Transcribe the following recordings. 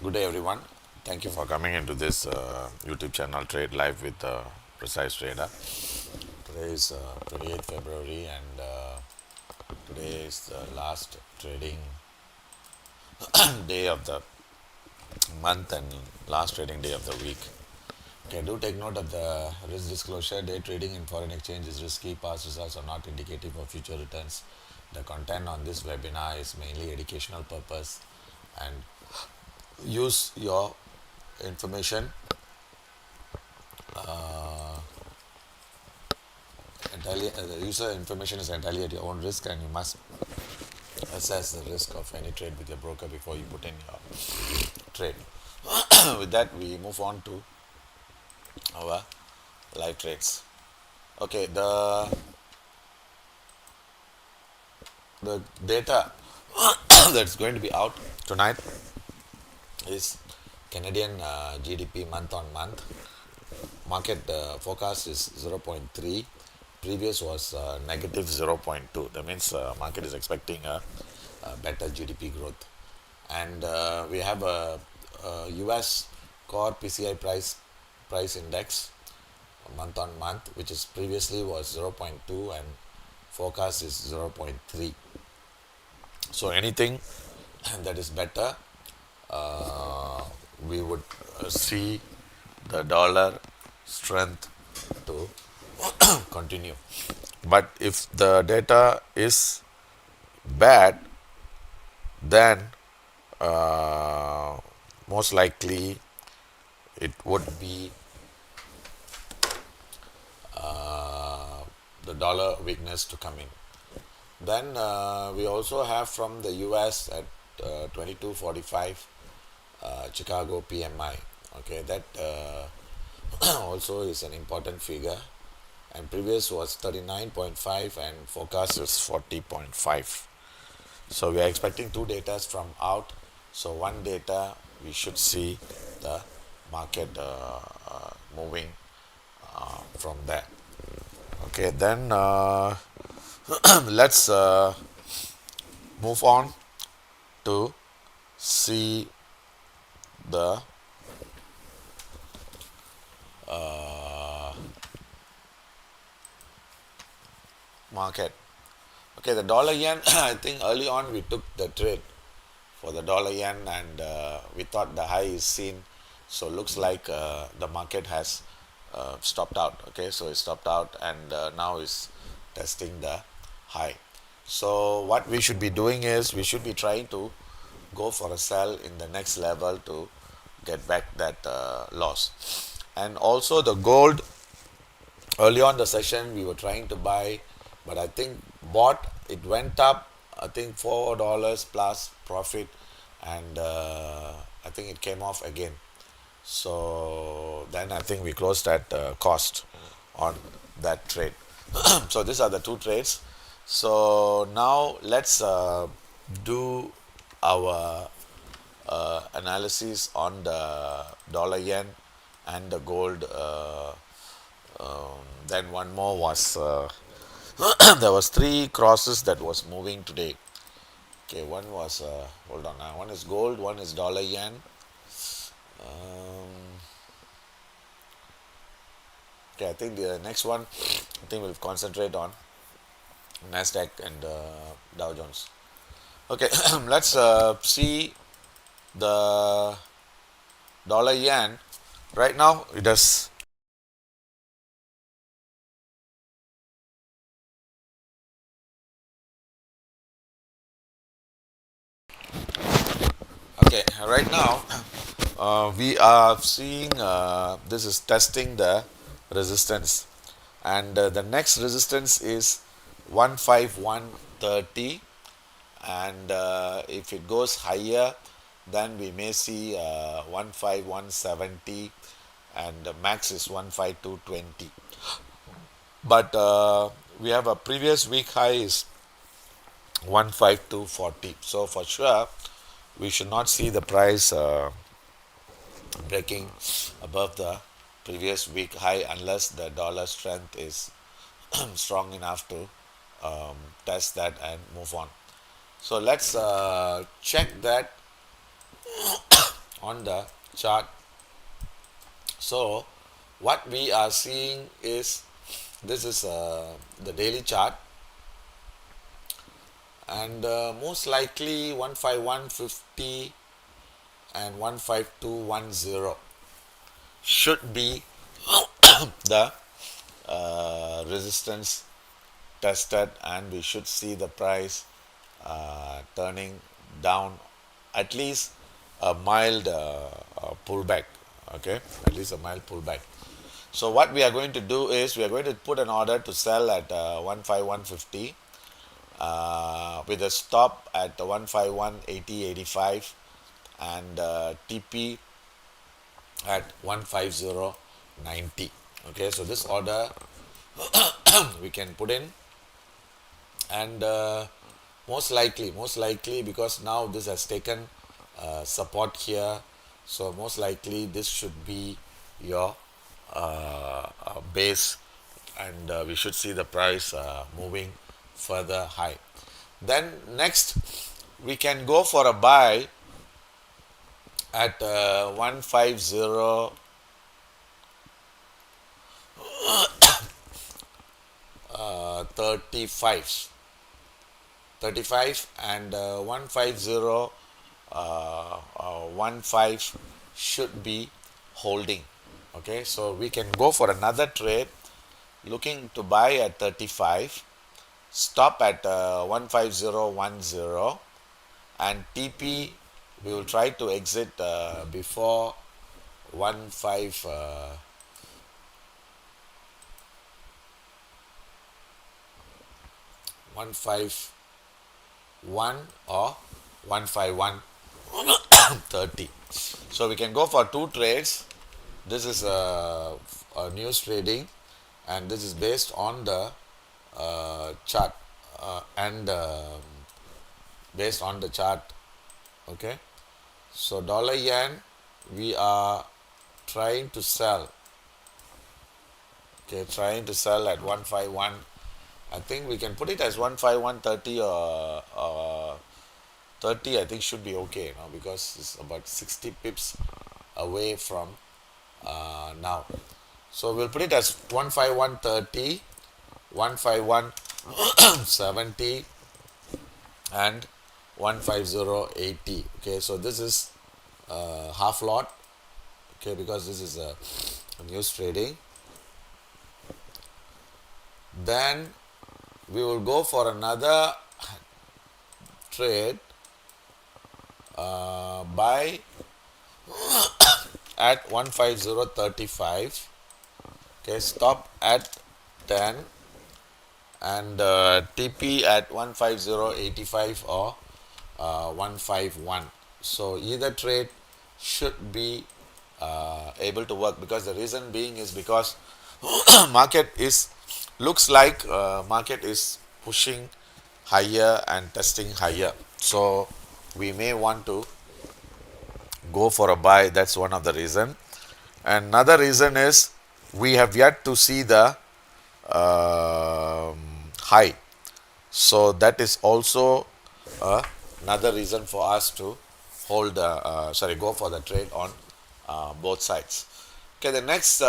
Good day, everyone. Thank you for coming into this YouTube channel, Trade Live with Precise Trader. Today is 28th February, and today is the last trading day of the month and last trading day of the week. Okay, do take note of the risk disclosure. Day trading in foreign exchange is risky. Past results are not indicative of future returns. The content on this webinar is mainly educational purpose and use your information entirely. The user information is entirely at your own risk, and you must assess the risk of any trade with your broker before you put in your trade. With that, we move on to our live trades. Okay, the data that's going to be out tonight is Canadian GDP month on month. Market forecast is 0.3. Previous was negative 0.2. That means market is expecting a better GDP growth. And we have a US core PCI price index month on month, which is previously was 0.2 and forecast is 0.3. So anything that is better, we would see the dollar strength to continue. But if the data is bad, then most likely it would be the dollar weakness to come in. Then we also have from the US at 2245 Chicago PMI. Okay, that also is an important figure, and previous was 39.5 and forecast is 40.5. So we are expecting two data from out. So one data we should see the market moving from there. Okay, then let's move on to see the market. Okay, the dollar yen, I think early on we took the trade for the dollar yen, and we thought the high is seen. So looks like the market has stopped out. Okay, so it stopped out, and now is testing the high. So what we should be doing is we should be trying to go for a sell in the next level to get back that loss. And also the gold, early on the session we were trying to buy, but I think bought, it went up, I think $4 plus profit, and I think it came off again. So then I think we closed at cost on that trade. So these are the two trades. So now let's do our analysis on the dollar yen and the gold. Then one more was there was three crosses that was moving today. Okay, one was hold on, one is gold, one is dollar yen. Okay, I think the next one, I think we'll concentrate on Nasdaq and Dow Jones. Okay, let's see the dollar yen. Right now it has okay. Right now we are seeing this is testing the resistance, and the next resistance is 15130, and if it goes higher, then we may see 15170, and the max is 15220. But we have a previous week high is 15240. So for sure we should not see the price breaking above the previous week high unless the dollar strength is strong enough to test that and move on. So let's check that on the chart. So what we are seeing is this is the daily chart, and most likely 15150 and 15210 should be the resistance tested, and we should see the price turning down, at least a mild pullback. Okay, at least a mild pullback. So what we are going to do is we are going to put an order to sell at 15150 with a stop at 15180.85 and TP at 150.90. Okay, so this order we can put in, and most likely because now this has taken support here, so most likely this should be your base, and we should see the price moving further high. Then next we can go for a buy at 150 35 and 150 15 should be holding. Okay, so we can go for another trade looking to buy at 35, stop at 15010, and TP we will try to exit before 15 151 or 15130. So we can go for two trades. This is a news trading, and this is based on the chart and based on the chart. Okay, so dollar yen we are trying to sell. Okay, trying to sell at 151. I think we can put it as 15130 or 30. I think should be okay, because it's about 60 pips away from now. So we'll put it as 15130, 15170, and 15080. Okay, so this is half lot. Okay, because this is a news trading. Then we will go for another trade buy at 15035. Okay, stop at 10 and TP at 15085 or 151. So either trade should be able to work, because the reason being is because market is looks like market is pushing higher and testing higher, so we may want to go for a buy. That's one of the reason. Another reason is we have yet to see the high, so that is also another reason for us to hold go for the trade on both sides. Okay, the next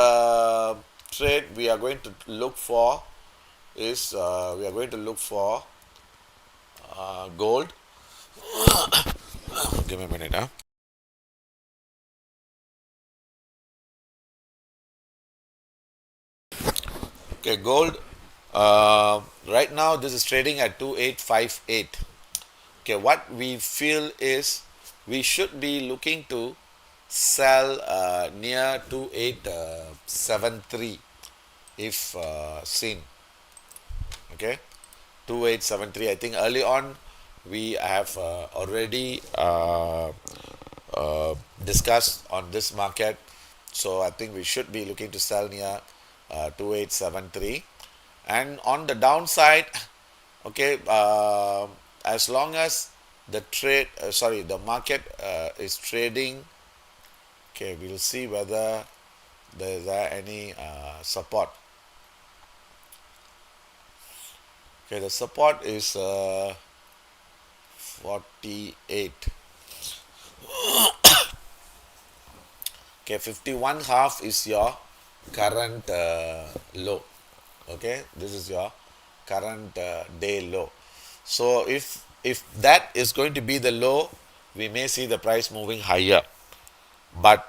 trade we are going to look for is we are going to look for gold. Give me a minute. Okay, gold. Right now, this is trading at 2858. Okay, what we feel is we should be looking to sell near 2873 if seen. Okay, 2873. I think early on we have already discussed on this market, so I think we should be looking to sell near 2873. And on the downside, okay, as long as the the market is trading, okay, we'll see whether there are any support. Okay, the support is 48. Okay, 51 half is your current low. Okay, this is your current day low. So if that is going to be the low, we may see the price moving higher. But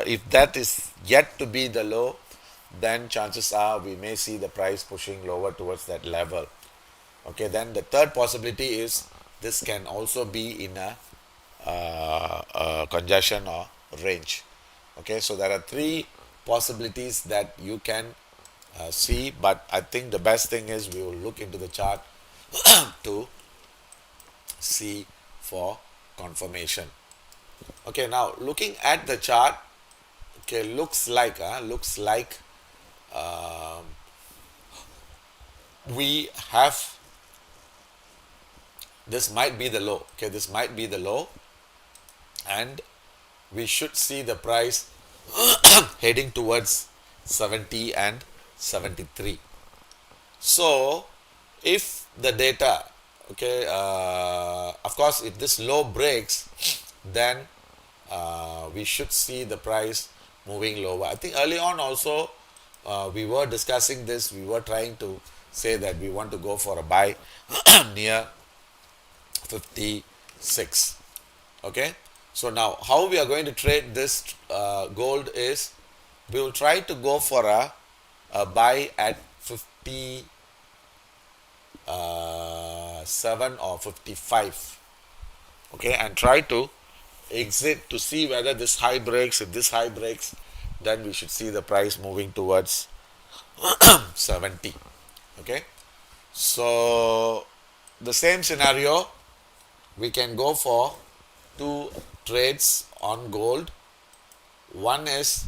if that is yet to be the low, then chances are we may see the price pushing lower towards that level. Okay, then the third possibility is this can also be in a congestion or range. Okay, so there are three possibilities that you can see, but I think the best thing is we will look into the chart to see for confirmation. Okay, now looking at the chart, okay, looks like we have, this might be the low. Okay, this might be the low, and we should see the price heading towards 70 and 73. So if the data, okay, of course if this low breaks, then we should see the price moving lower. I think early on also we were discussing this. We were trying to say that we want to go for a buy near 56. Okay, so now how we are going to trade this gold is we will try to go for a buy at 57 or 55. Okay, and try to exit to see whether this high breaks. If this high breaks, then we should see the price moving towards 70. Okay, so the same scenario, we can go for two trades on gold. One is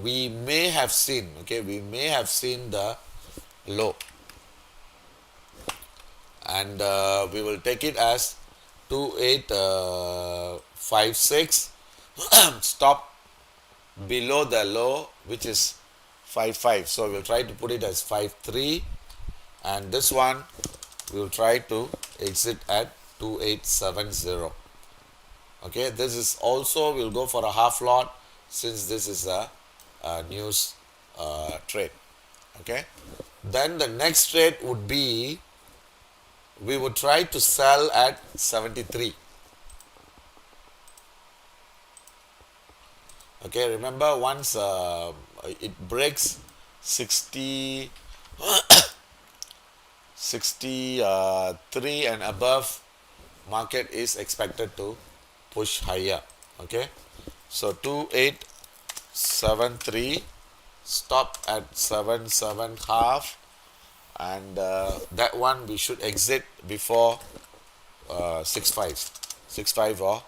we may have seen, okay, we may have seen the low, and we will take it as 2856. Stop below the low, which is 55. So we'll try to put it as 53, and this one we will try to exit at 2870. Okay, this is also, we'll go for a half lot since this is a news trade. Okay, then the next trade would be we would try to sell at 73. Okay, remember once it breaks 60 63 and above, market is expected to push higher. Okay, so 2873, stop at 77 half, and that one we should exit before 65 or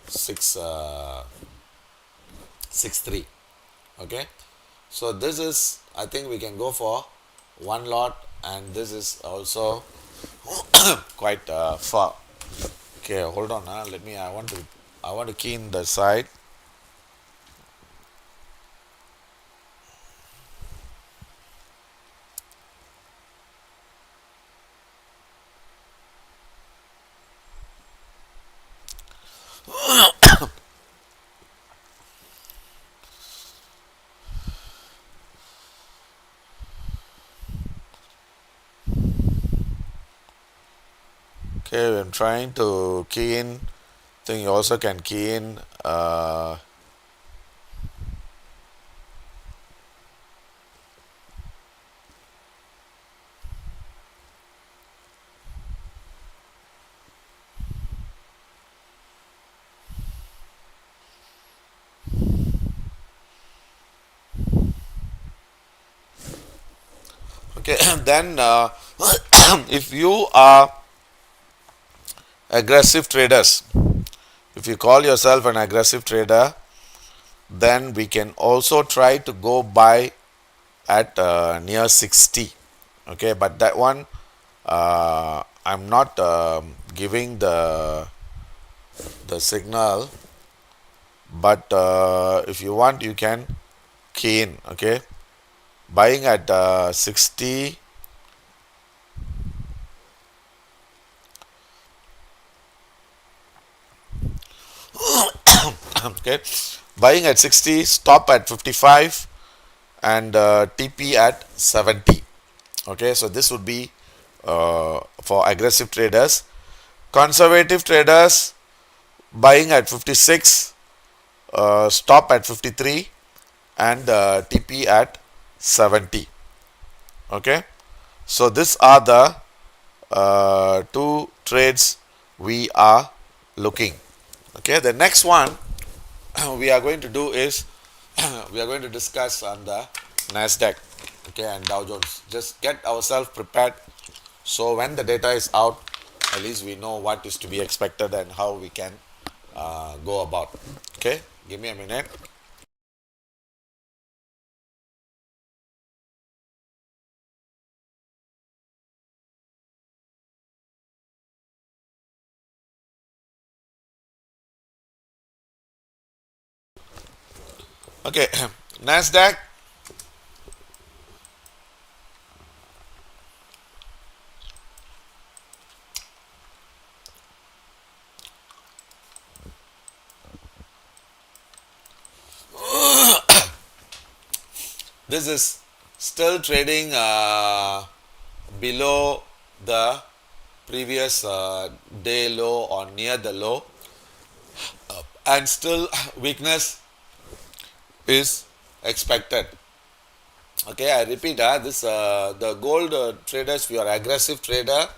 63. Okay, so this is, I think we can go for one lot, and this is also quite far. Okay, hold on. Let me. I want to key in the side. Okay, I'm trying to key in. I think you also can key in. Okay, then if you are aggressive traders, if you call yourself an aggressive trader, then we can also try to go buy at near 60. Okay, but that one I'm not giving the signal, but if you want, you can key in. Okay, buying at 60. Okay, buying at 60, stop at 55, and TP at 70. Okay, so this would be for aggressive traders. Conservative traders, buying at 56, stop at 53, and TP at 70. Okay, so these are the two trades we are looking. Okay, the next one we are going to do is we are going to discuss on the Nasdaq, okay, and Dow Jones. Just get ourselves prepared, so when the data is out, at least we know what is to be expected and how we can go about. Okay, give me a minute. Okay, Nasdaq. This is still trading below the previous day low or near the low, and still weakness is expected. Okay, I repeat, this the gold traders, if you are aggressive trader,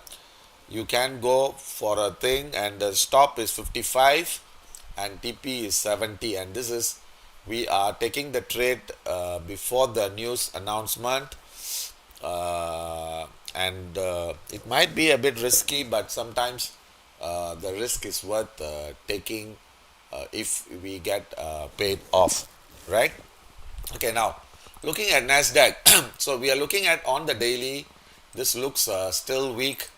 you can go for a thing, and the stop is 55 and TP is 70, and this is, we are taking the trade before the news announcement, and it might be a bit risky, but sometimes the risk is worth taking if we get paid off, right? Okay, now looking at Nasdaq, so we are looking at on the daily, this looks still weak,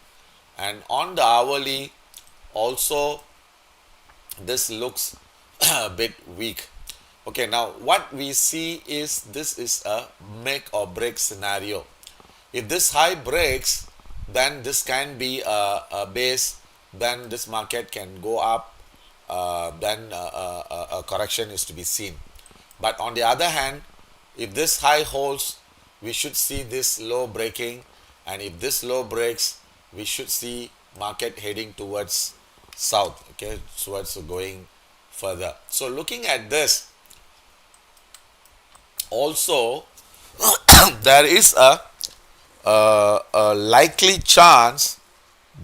and on the hourly also this looks a bit weak. Okay, now what we see is this is a make or break scenario. If this high breaks, then this can be a base, then this market can go up, then a correction is to be seen. But on the other hand, if this high holds, we should see this low breaking, and if this low breaks, we should see market heading towards south, okay, towards going further. So looking at this, also there is a likely chance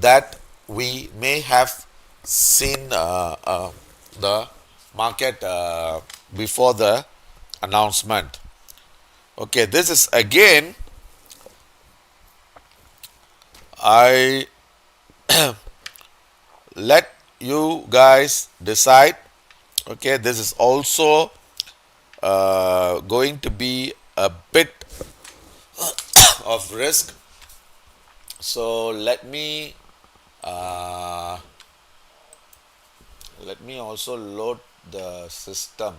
that we may have seen the market before the announcement. Okay, this is again, I let you guys decide. Okay, this is also going to be a bit of risk. So let me also load the system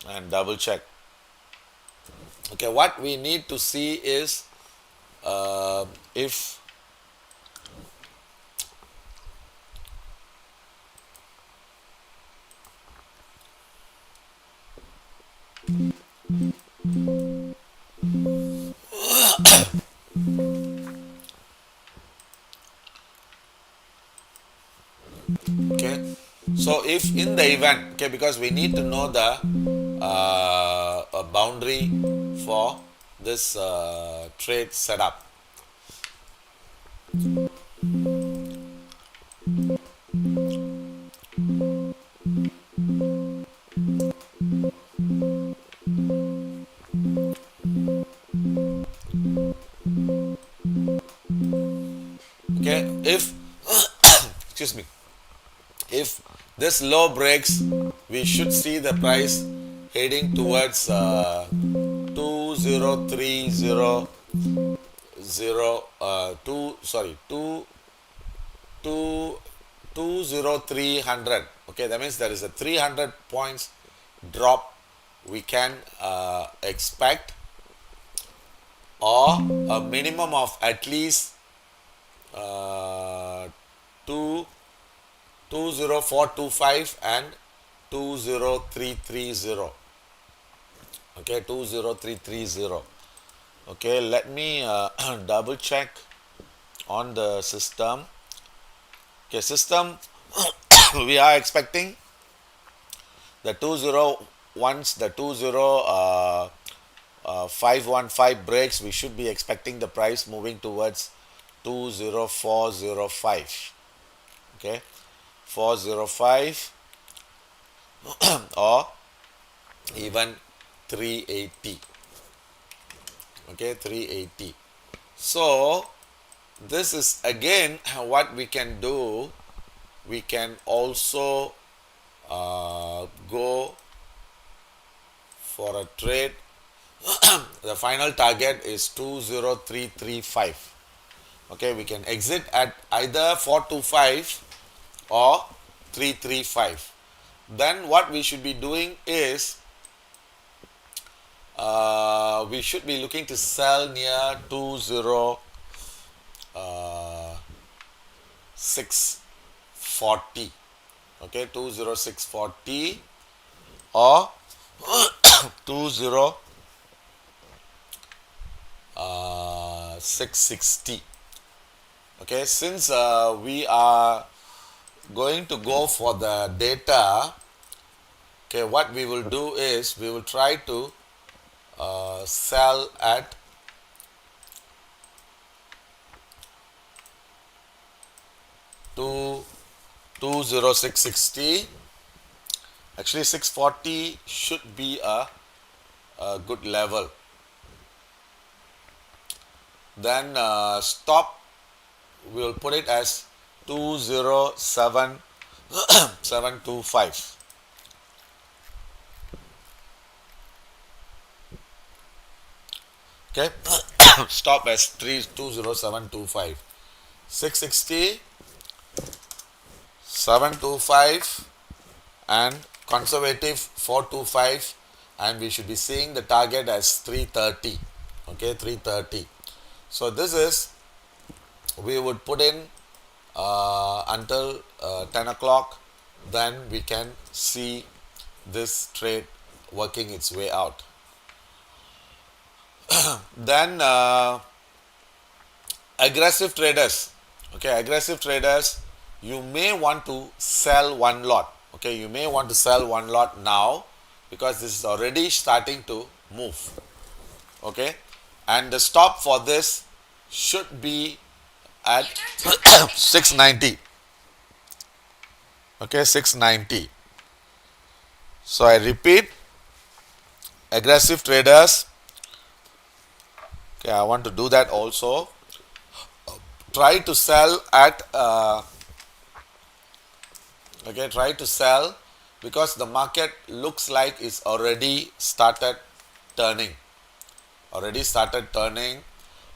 and double check. Okay, what we need to see is if okay, so if in the event, okay, because we need to know the boundary for this trade setup. Okay, if excuse me, if this low breaks, we should see the price heading towards 2030 2 sorry 2 2 20300. Okay, that means there is a 300 points drop we can expect, or a minimum of at least 2 20425 and 20330. Okay, 20330. Okay, let me double check on the system. Okay, system, we are expecting the 20 once the 515 breaks, we should be expecting the price moving towards 20405. Okay, 405 or even 380. Okay, 380. So this is again what we can do. We can also go for a trade. The final target is 20335. Okay, we can exit at either 425 or 335. Then what we should be doing is we should be looking to sell near 20640. Okay, 20640 or 20660. Okay, since we are going to go for the data, okay, what we will do is we will try to sell at 20660. Actually 640 should be a good level. Then stop, we will put it as 207,725. Okay, stop as 20725. 660, 725 and conservative 425, and we should be seeing the target as 330. Okay, 330. So this is, we would put in until 10 o'clock, then we can see this trade working its way out. Then aggressive traders. Okay, aggressive traders, you may want to sell one lot. Okay, you may want to sell one lot now because this is already starting to move. Okay, and the stop for this should be at 690. Okay, 690. So I repeat, aggressive traders, okay, I want to do that also. Try to sell at okay, try to sell because the market looks like it's already started turning.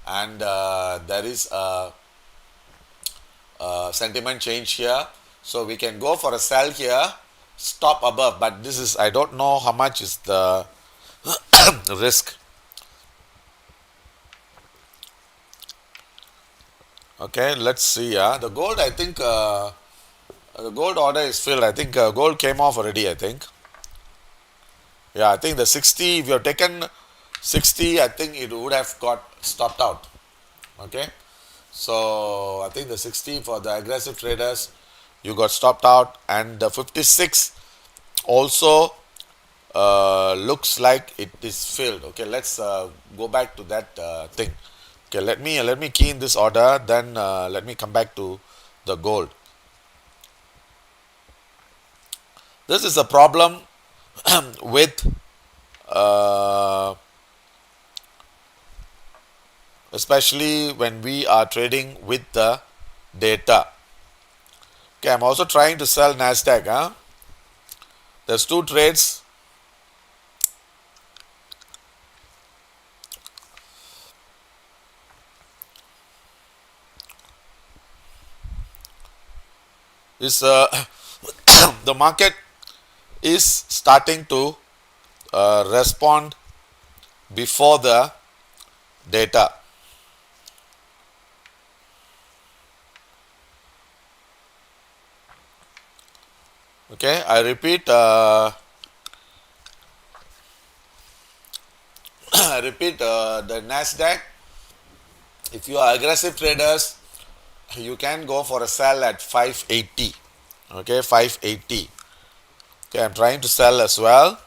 And there is a sentiment change here, so we can go for a sell here, stop above, but this is, I don't know how much is the risk. Okay, let's see. The gold, I think the gold order is filled. I think gold came off already, I think. Yeah, I think the 60, if you have taken 60, I think it would have got stopped out. Okay, so I think the 60 for the aggressive traders, you got stopped out, and the 56 also looks like it is filled. Okay, let's go back to that thing. Okay, let me key in this order, then let me come back to the gold. This is a problem with especially when we are trading with the data. Okay, I'm also trying to sell Nasdaq. There's two trades. Is the market is starting to respond before the data. Okay, I repeat, I repeat, the Nasdaq. If you are aggressive traders, you can go for a sell at 580. Okay, 580. Okay, I'm trying to sell as well.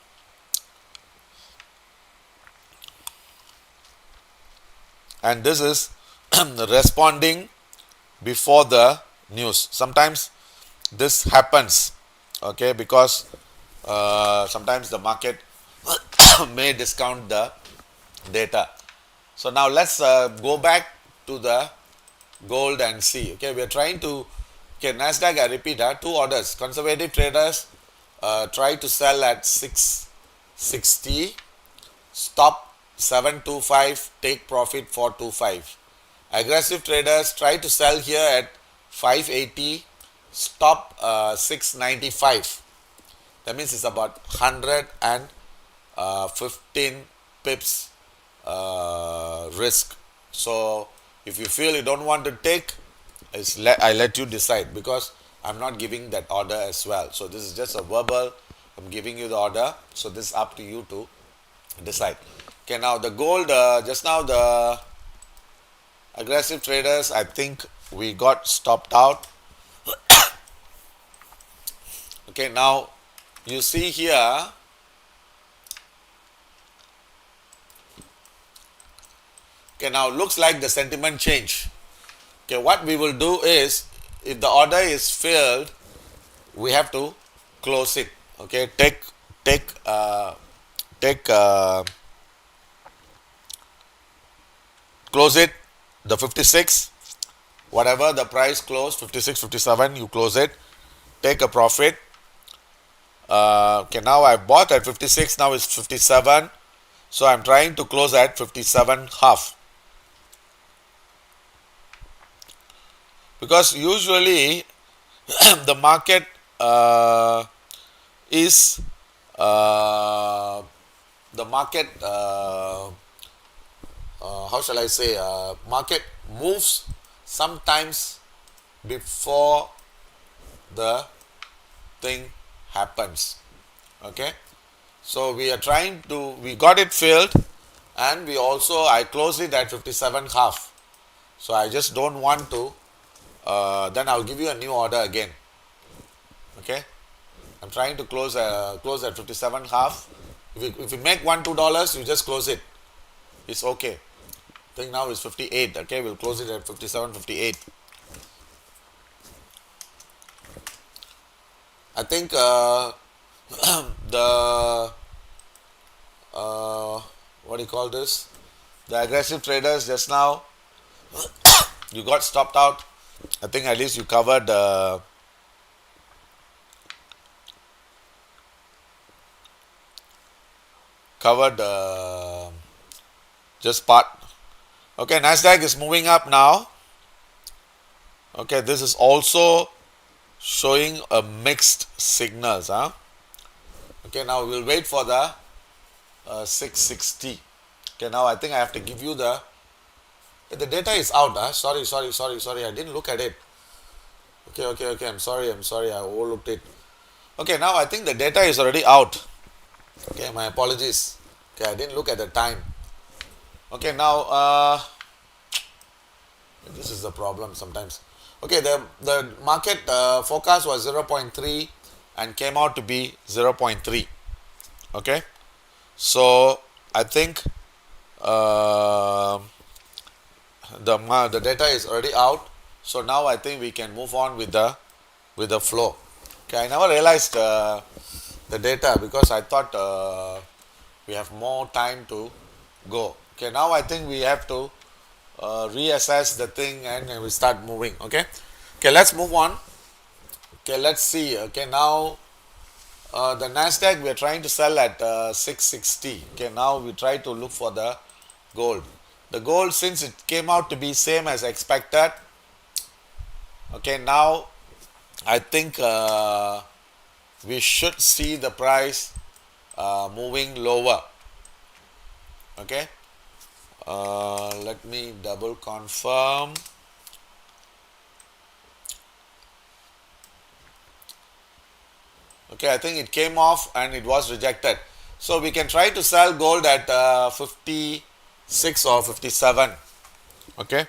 And this is responding before the news. Sometimes this happens, okay, because sometimes the market may discount the data. So now let's go back to the gold and see. Okay, we are trying to, okay, Nasdaq, I repeat, two orders. Conservative traders try to sell at 660, stop 725, take profit 425. Aggressive traders try to sell here at 580, stop 695. That means it's about 115 pips risk. So if you feel you don't want to take, I let you decide, because I'm not giving that order as well. So this is just a verbal. I'm giving you the order. So this is up to you to decide. Okay, now the gold, just now the aggressive traders, I think we got stopped out. Okay, now you see here, okay, now looks like the sentiment change. Okay, what we will do is, if the order is filled, we have to close it. Okay, take close it, the 56, whatever the price closed, 56, 57, you close it, take a profit. Okay, now I bought at 56, now it's 57, so I'm trying to close at 57 half, because usually the market is the market how shall I say, market moves sometimes before the thing happens. Okay, so we are trying to, we got it filled, and we also, I closed it at 57 half. So I just don't want to, then I'll give you a new order again. Okay, I'm trying to close at 57 half. If you make $1-2, you just close it. It's okay. I think now it's 58. Okay, we'll close it at 57, 58. I think the what do you call this? The aggressive traders just now, you got stopped out. I think at least you covered just part. Okay, Nasdaq is moving up now. Okay, this is also showing a mixed signals. Okay, now we'll wait for the 660. Okay, now I think I have to give you the data is out. Sorry, I didn't look at it. Okay, I'm sorry, I overlooked it. Okay, now I think the data is already out. Okay, my apologies. Okay, I didn't look at the time. Okay, now this is the problem sometimes. Okay, the market forecast was 0.3 and came out to be 0.3. Okay, so I think the data is already out. So now I think we can move on with the flow. Okay, I never realized the data, because I thought we have more time to go. Okay, now I think we have to reassess the thing, and we start moving. Okay, let's move on. Okay, let's see. Okay, now the Nasdaq, we are trying to sell at 660. Okay, now we try to look for the gold. The gold, since it came out to be same as expected. Okay, now I think we should see the price moving lower. Okay, let me double confirm. Okay, I think it came off and it was rejected. So we can try to sell gold at 56 or 57. Okay,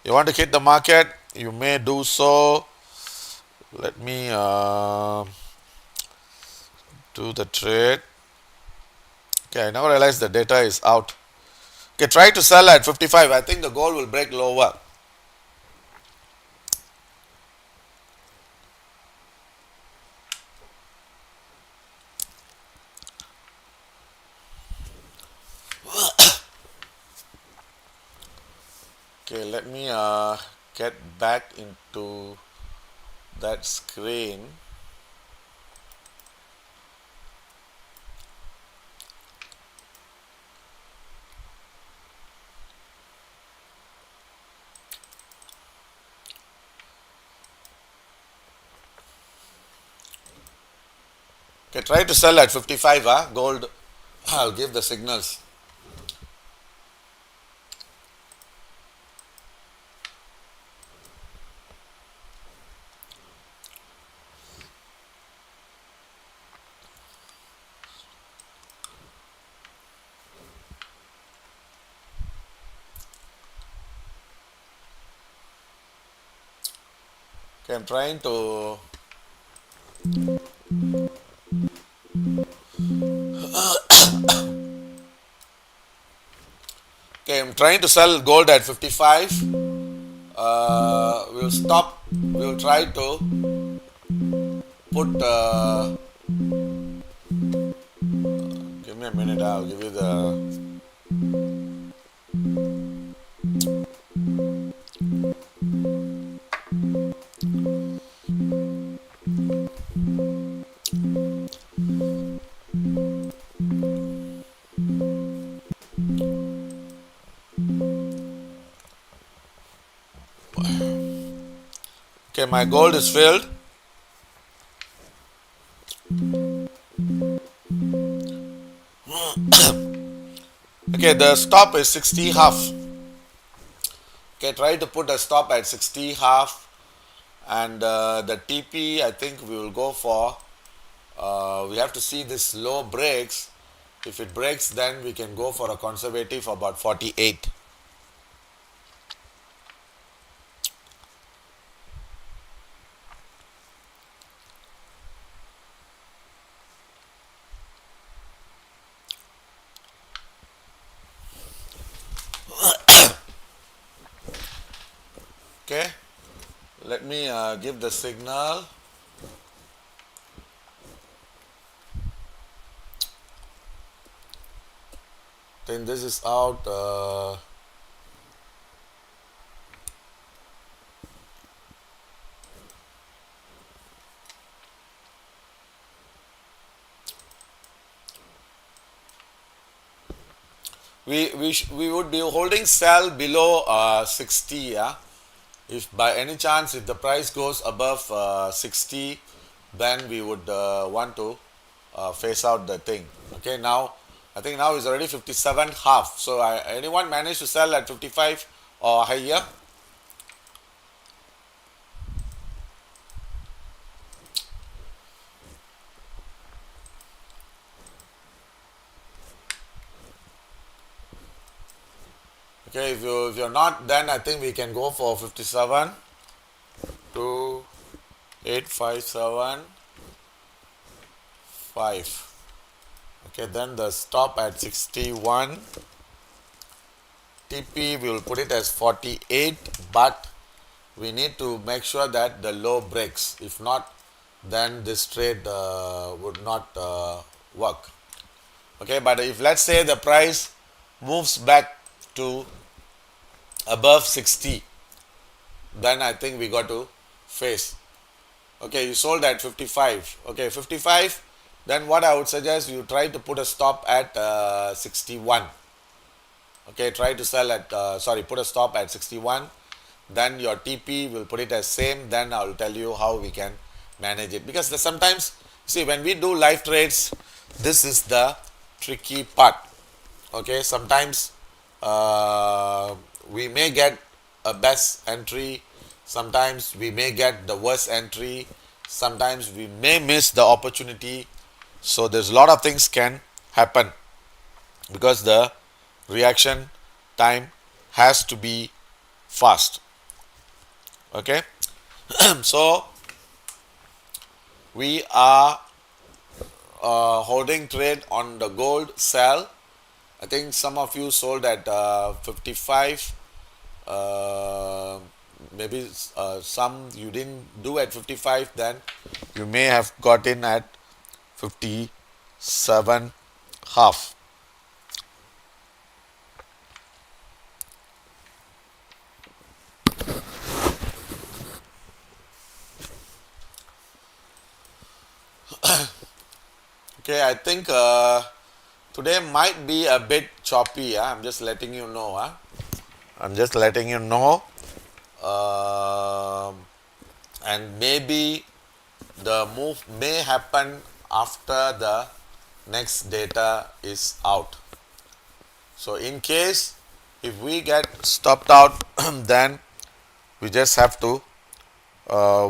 you want to hit the market, you may do so. Let me do the trade. Okay, I now realize the data is out. Okay, try to sell at 55. I think the gold will break lower. Okay, let me get back into that screen. Okay, try to sell at 55, gold. I'll give the signals. Okay, I'm trying to. Okay, I'm trying to sell gold at 55. We'll stop. We'll try to put. Give me a minute. I'll give you the. Okay, my gold is filled. Okay, the stop is 60 half. Okay, try to put a stop at 60 half, and the TP I think we will go for. We have to see this low breaks. If it breaks, then we can go for a conservative about 48. Okay, let me give the signal. Then this is out. We would be holding sell below 60. Yeah, if by any chance if the price goes above 60, then we would want to face out the thing. Okay, now I think now is already 57 half. So anyone managed to sell at 55 or higher? Okay, if you're not, then I think we can go for 57 to 857 5. Okay, then the stop at 61. TP we will put it as 48, but we need to make sure that the low breaks. If not, then this trade would not work. Okay, but if let's say the price moves back to above 60, then I think we got to face. Okay, you sold at 55. Okay, 55. Then what I would suggest, you try to put a stop at 61. Okay, try to sell at put a stop at 61. Then your TP will put it as same. Then I'll tell you how we can manage it, because sometimes, see, when we do live trades, this is the tricky part. Okay, sometimes we may get a best entry, sometimes we may get the worst entry, sometimes we may miss the opportunity. So there's a lot of things can happen because the reaction time has to be fast. Okay, so we are holding trade on the gold sell. I think some of you sold at 55. Uh, Maybe some you didn't do at 55, then you may have got in at 57 half. Okay, I think today might be a bit choppy. I'm just letting you know. I'm just letting you know. Um and maybe the move may happen after the next data is out. So in case if we get stopped out, then we just have to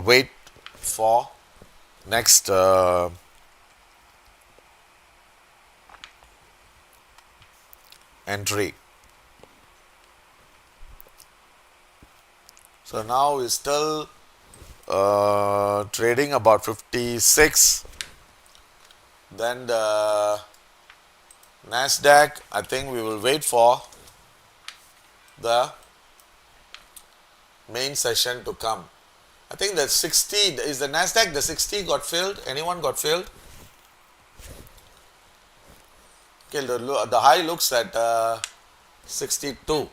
wait for next entry. So now we're still trading about 56. Then the Nasdaq, I think we will wait for the main session to come. I think the 60 is the Nasdaq. The 60 got filled. Anyone got filled? Okay, the high looks at 62.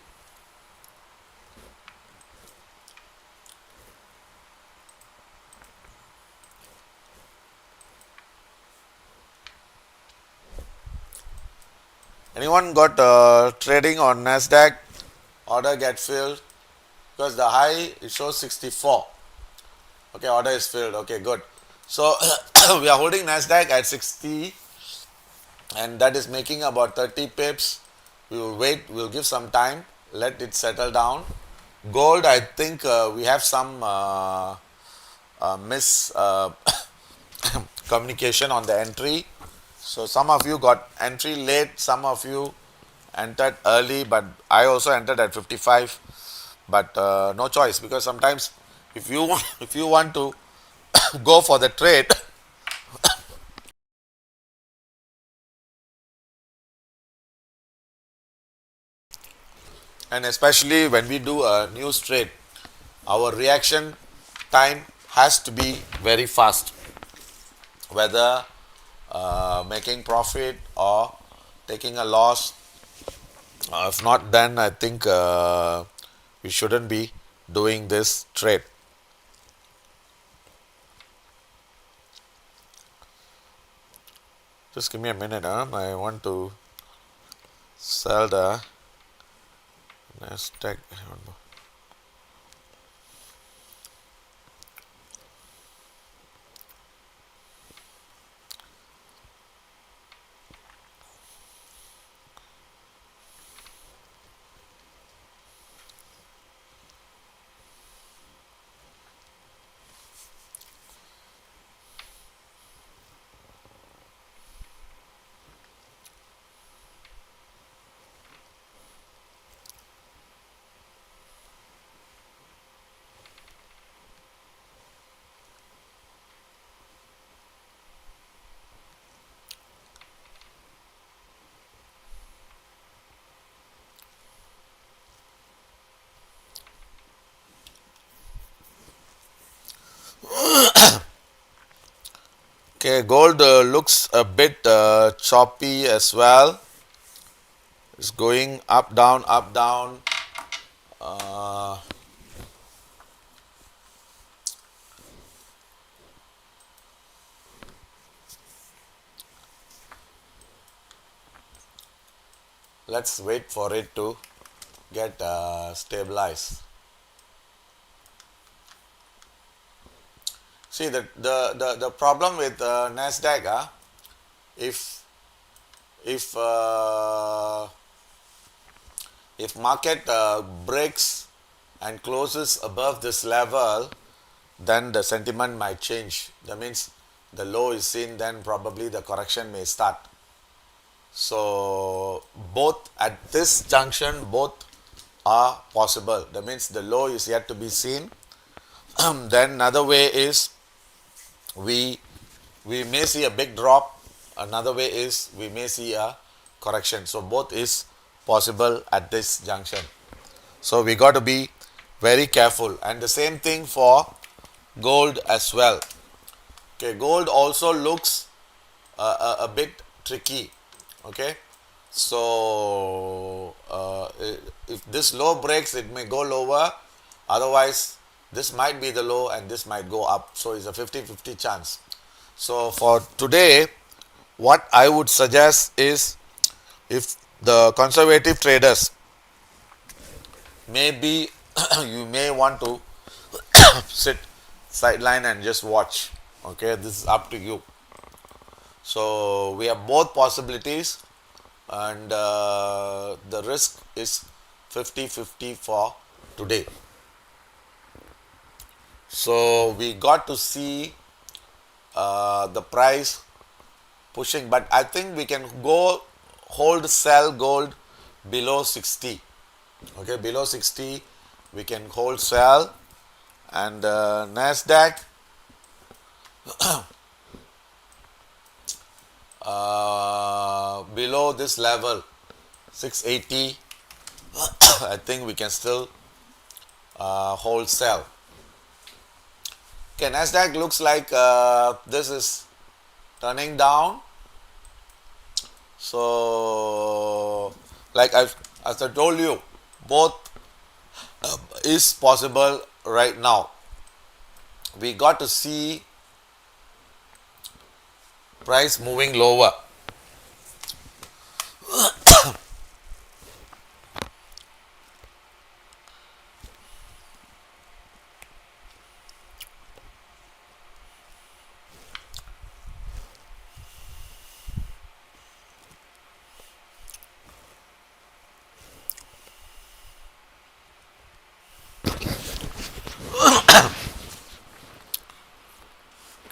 Anyone got trading on Nasdaq? Order get filled because the high it shows 64. Okay, order is filled. Okay, good. So we are holding Nasdaq at 60, and that is making about 30 pips. We will wait. We'll give some time. Let it settle down. Gold, I think we have some miss communication on the entry. So some of you got entry late. Some of you entered early, but I also entered at 55. But no choice, because sometimes if you want, if you want to go for the trade, and especially when we do a news trade, our reaction time has to be very fast, whether making profit or taking a loss. If not, then I think we shouldn't be doing this trade. Just give me a minute. I want to sell the Nasdaq. Okay, gold looks a bit choppy as well. It's going up, down, up, down. Uh, let's wait for it to get stabilized. See the problem with Nasdaq, if if uh, if market breaks and closes above this level, then the sentiment might change. That means the low is seen, then probably the correction may start. So both at this junction, both are possible. That means the low is yet to be seen. Then another way is we may see a big drop. Another way is we may see a correction. So both is possible at this junction. So we got to be very careful. And the same thing for gold as well. Okay, gold also looks a bit tricky. Okay, so if this low breaks, it may go lower. Otherwise, this might be the low and this might go up. So it's a 50-50 chance. So for today, what I would suggest is, if the conservative traders, maybe you may want to sit sideline and just watch. Okay, this is up to you. So we have both possibilities, and the risk is 50-50 for today. So we got to see the price pushing, but I think we can go hold sell gold below 60. Okay, below 60 we can hold sell, and Nasdaq below this level 680 I think we can still hold sell. Okay, Nasdaq looks like this is turning down. So like as I told you, both is possible right now. We got to see price moving lower.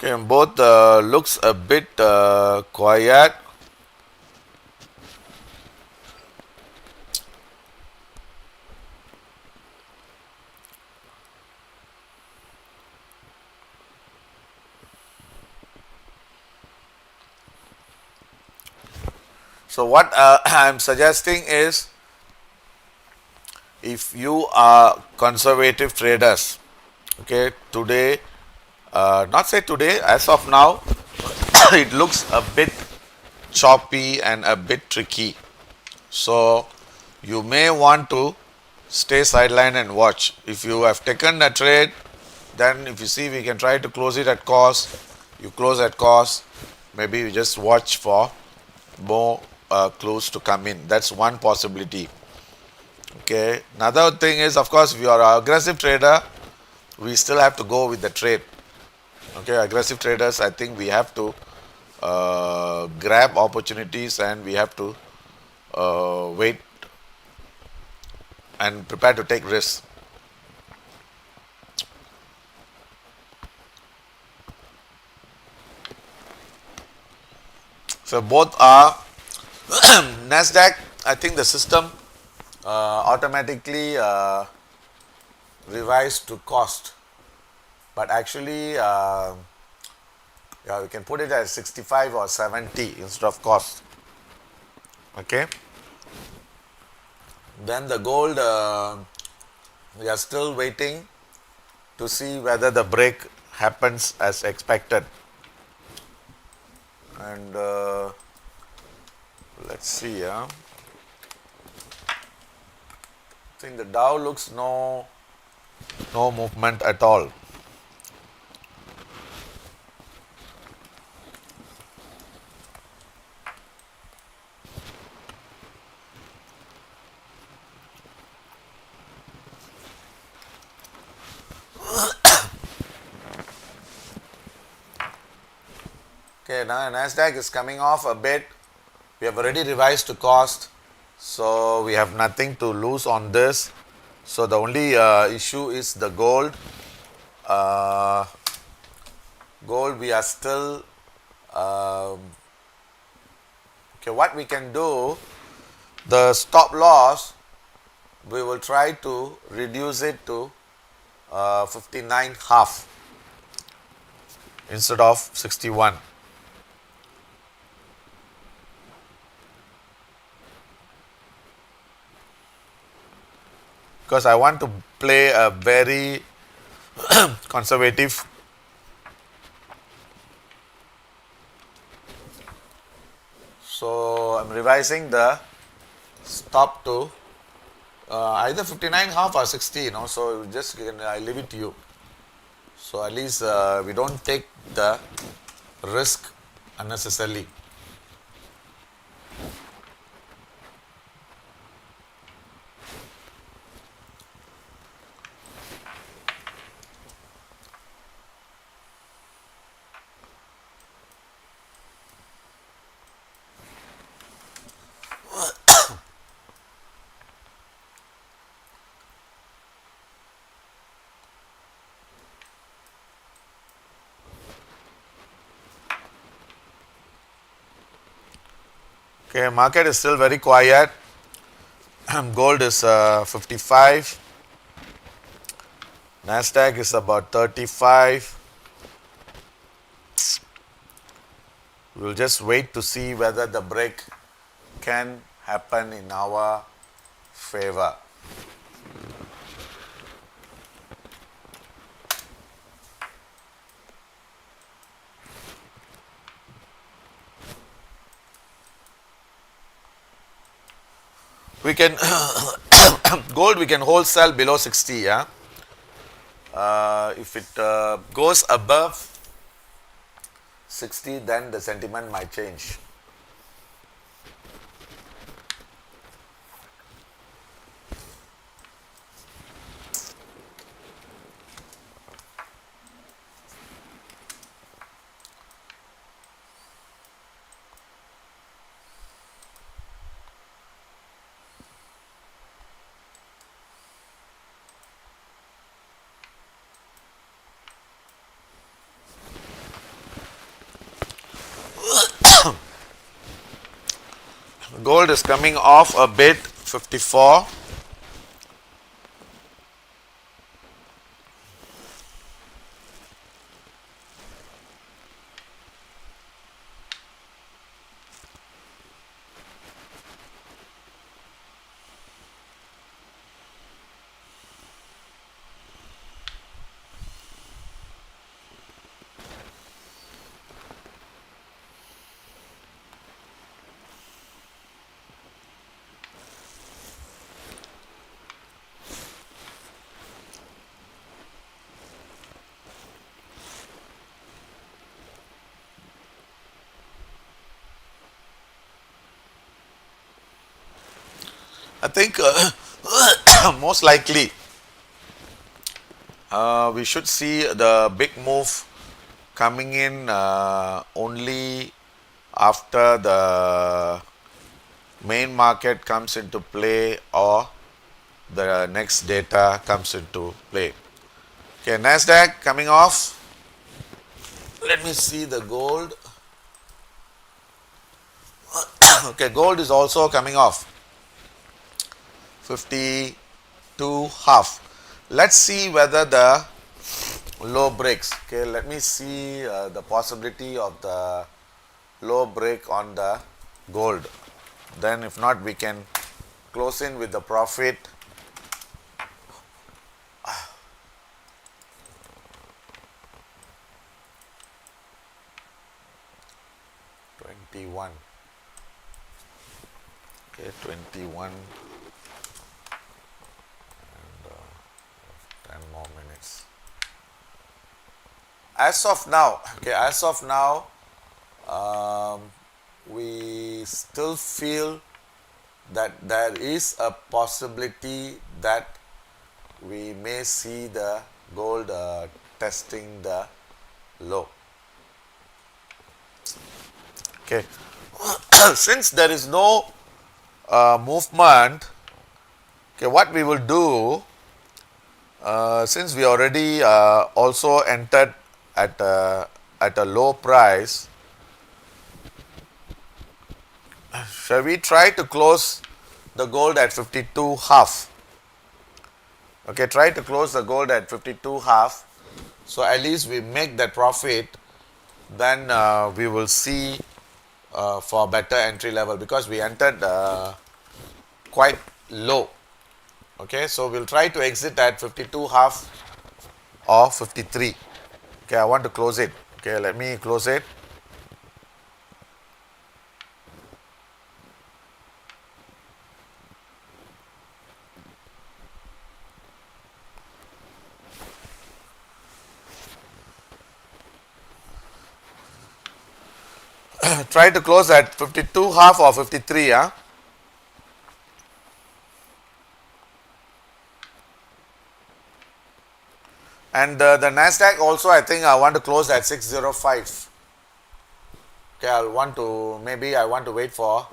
Okay, both looks a bit quiet. So what I'm suggesting is, if you are conservative traders, okay, today, not say today, as of now, it looks a bit choppy and a bit tricky. So you may want to stay sideline and watch. If you have taken a trade, then if you see we can try to close it at cost, you close at cost. Maybe you just watch for more clues to come in. That's one possibility. Okay. Another thing is, of course, if you are an aggressive trader, we still have to go with the trade. Okay, aggressive traders, I think we have to grab opportunities, and we have to wait and prepare to take risks. So both are Nasdaq. I think the system automatically revised to cost, but actually yeah, we can put it at 65 or 70 instead of cost. Okay, then the gold, we are still waiting to see whether the break happens as expected. And let's see. I think the Dow looks no movement at all. Okay, now Nasdaq is coming off a bit. We have already revised to cost, so we have nothing to lose on this. So the only issue is the gold. uh, gold we are still okay, what we can do, the stop loss we will try to reduce it to 59 half instead of 61, because I want to play a very conservative. So I'm revising the stop to either 59 half or 60, so just I leave it to you. So at least we don't take the risk unnecessarily. Okay, market is still very quiet. Gold is 55. Nasdaq is about 35. We'll just wait to see whether the break can happen in our favor. We can gold we can wholesale below 60. Yeah, if it goes above 60, then the sentiment might change. Gold is coming off a bit, 54. I think most likely we should see the big move coming in only after the main market comes into play or the next data comes into play. Okay, Nasdaq coming off. Let me see the gold. Okay, gold is also coming off. 52 half. Let's see whether the low breaks. Okay, let me see the possibility of the low break on the gold. Then if not, we can close in with the profit. $21. Okay, 21 and 10 more minutes. As of now, we still feel that there is a possibility that we may see the gold testing the low. Okay, since there is no movement, okay, what we will do, Since we already also entered at a low price, shall we try to close the gold at 52 half? Okay, try to close the gold at 52 half. So at least we make that profit. Then we will see for better entry level, because we entered quite low. Okay, so we'll try to exit at 52 half or 53. Okay, I want to close it. Okay, let me close it. Try to close at 52 half or 53. Huh? And the Nasdaq also, I think I want to close at 605. Okay, maybe I want to wait for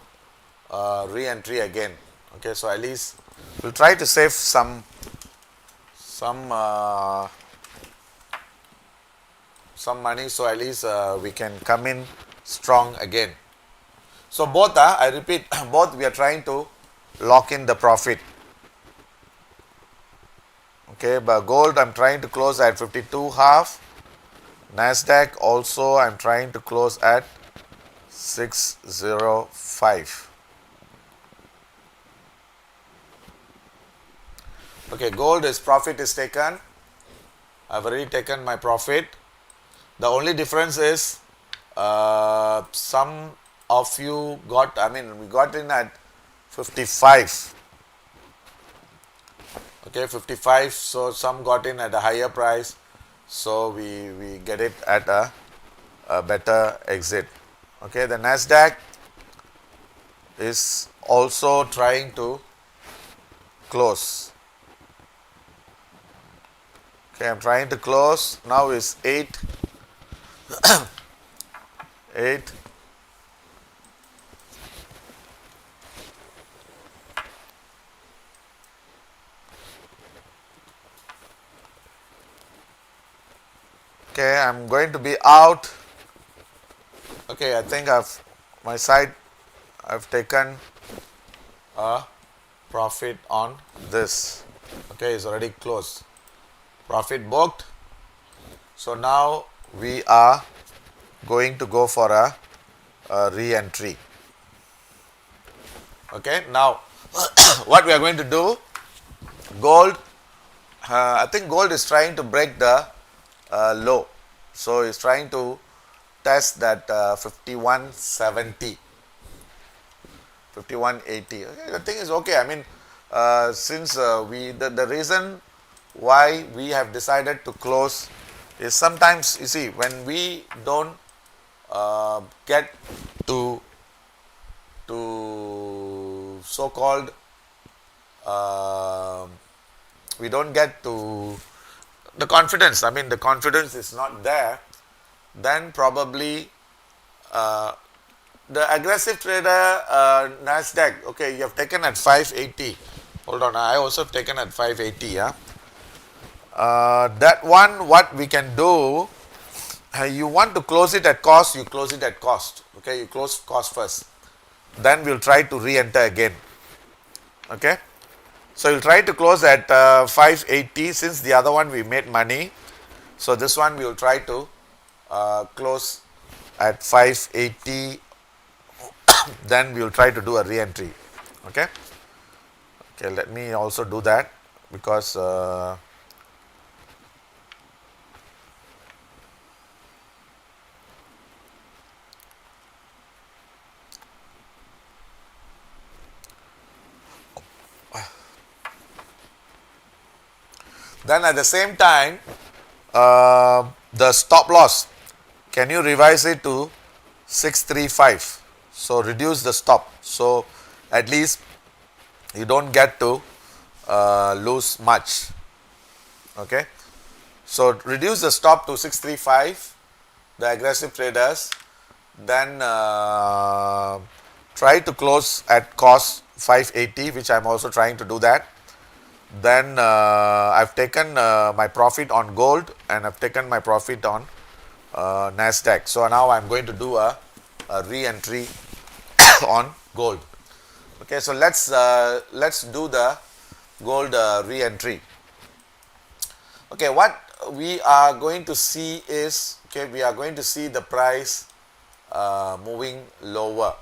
re-entry again. Okay, so at least we'll try to save some money, so at least we can come in strong again. So both I repeat, both we are trying to lock in the profit. Okay, but gold I'm trying to close at 52 half. Nasdaq also I'm trying to close at 605. Okay, gold is profit is taken. I've already taken my profit. The only difference is some of you got, we got in at 55. Okay, 55. So some got in at a higher price. So we get it at a better exit. Okay, the Nasdaq is also trying to close. Okay, I'm trying to close. Now is 8. 8. Okay, I'm going to be out. Okay, I think I've taken a profit on this. Okay, it's already closed. Profit booked. So now we are going to go for a re-entry. Okay, now what we are going to do, gold, I think gold is trying to break the low. So it's trying to test that 5170, 5180. Okay, the thing is okay. Since the reason why we have decided to close is, sometimes you see, when we don't get to so-called we don't get to the confidence. The confidence is not there. Then probably the aggressive trader Nasdaq. Okay, you have taken at 580. Hold on, I also have taken at 580. Yeah. That one, what we can do, you want to close it at cost, you close it at cost. Okay, you close cost first. Then we'll try to re-enter again. Okay. So you'll try to close at 580, since the other one we made money. So this one we will try to close at 580. Then we will try to do a re-entry. Okay. Okay, let me also do that, because then at the same time, the stop loss, can you revise it to 635? So reduce the stop. So at least you don't get to lose much. Okay. So reduce the stop to 635, the aggressive traders. Then try to close at cost 580, which I'm also trying to do that. Then I've taken my profit on gold, and I've taken my profit on Nasdaq. So now I'm going to do a re-entry on gold. Okay, so let's do the gold re-entry. Okay, what we are going to see is, okay, we are going to see the price moving lower.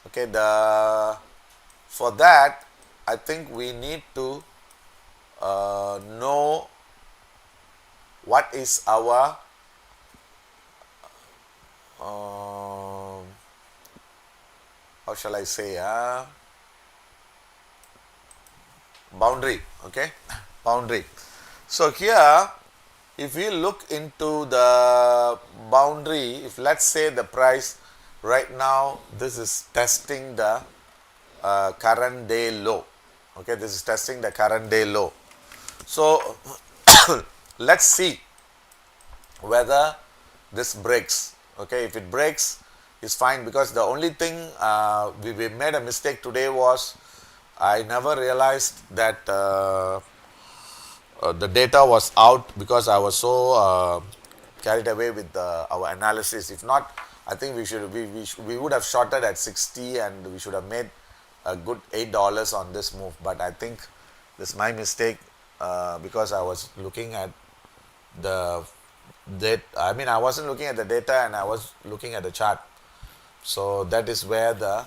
Okay, for that I think we need to know what is our how shall I say boundary. Okay, boundary. So here, if we look into the boundary, if let's say the price right now, this is testing the current day low. Okay, this is testing the current day low. So let's see whether this breaks. Okay, if it breaks, it's fine, because the only thing we made a mistake today was I never realized that the data was out, because I was so carried away with our analysis. If not, I think we would have shorted at 60 and we should have made a good $8 on this move. But I think this is my mistake, because I was looking at the I mean, I wasn't looking at the data and I was looking at the chart. So that is where the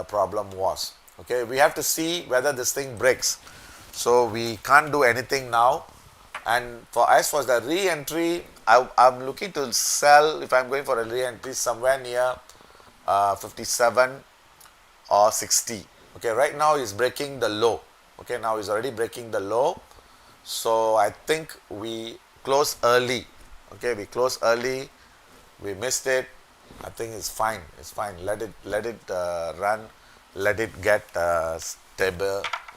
problem was. Okay, we have to see whether this thing breaks. So we can't do anything now. And as for the re-entry, I'm looking to sell, if I'm going for a re-entry, somewhere near 57 or 60. Okay, right now is breaking the low. Okay, now is already breaking the low. So I think we close early. Okay, we close early. We missed it. I think it's fine. It's fine. Let it run. Let it get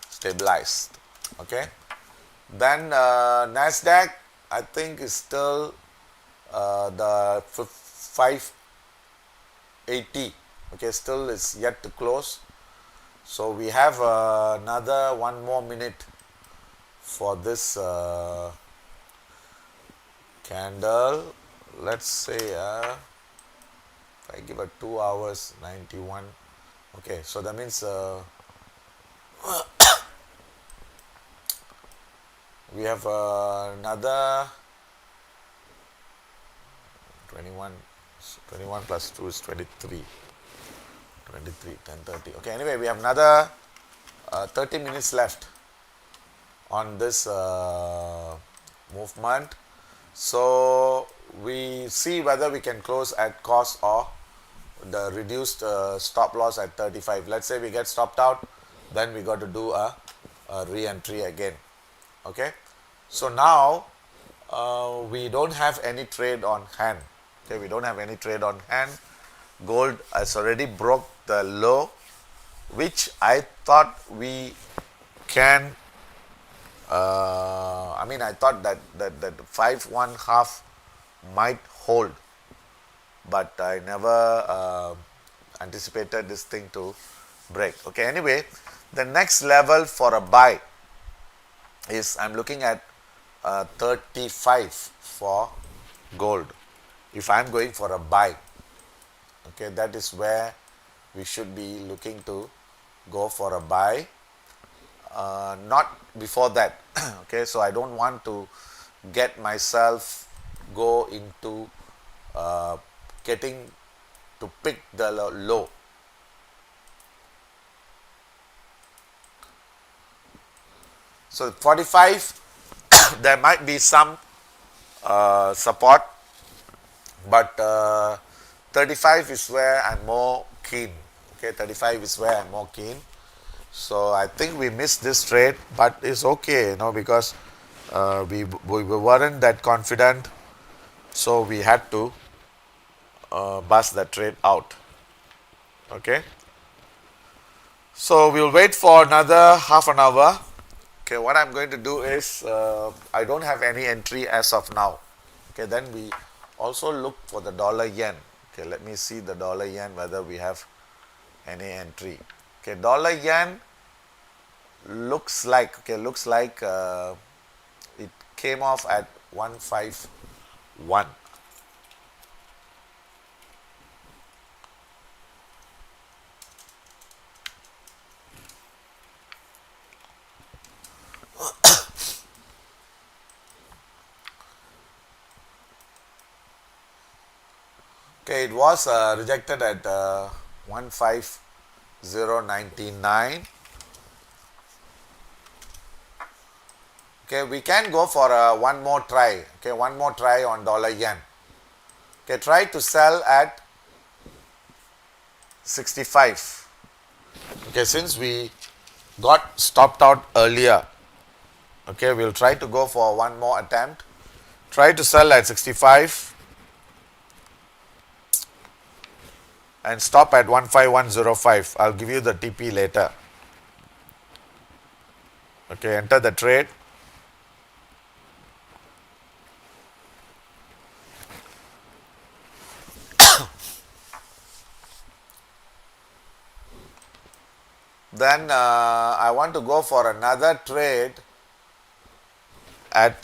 stabilized. Okay. Then Nasdaq, I think, is still the 580. Okay, still is yet to close. So we have another 1 more minute for this candle. Let's say if I give it 2 hours, 91. Okay, so that means we have another 21 plus 2 is 23, 10:30. Okay, anyway, we have another 30 minutes left on this movement. So we see whether we can close at cost or the reduced stop loss at 35. Let's say we get stopped out, then we got to do a re-entry again. Okay, so now we don't have any trade on hand. Okay, we don't have any trade on hand. Gold has already broke the low, which I thought we can I mean, I thought that 5.5 might hold, but I never anticipated this thing to break. Okay, anyway, the next level for a buy is, I'm looking at 35 for gold. If I'm going for a buy, okay, that is where we should be looking to go for a buy. Not before that. Okay, so I don't want to get myself go into getting to pick the low. So 45 there might be some support, but 35 is where I'm more keen. Okay, 35 is where I'm more keen. So I think we missed this trade, but it's okay, because we weren't that confident, so we had to bust that trade out. Okay, so we'll wait for another half an hour. Okay, what I'm going to do is, I don't have any entry as of now. Okay, then we also look for the dollar yen. Okay, let me see the dollar yen, whether we have any entry. Okay, dollar yen looks like, okay, looks like it came off at 151. Okay, it was rejected at 150.99. Okay, we can go for one more try. Okay, one more try on dollar yen. Okay, try to sell at 65. Okay, since we got stopped out earlier, okay, we'll try to go for one more attempt. Try to sell at 65 and stop at 15105. I'll give you the TP later. Okay, enter the trade. Then I want to go for another trade at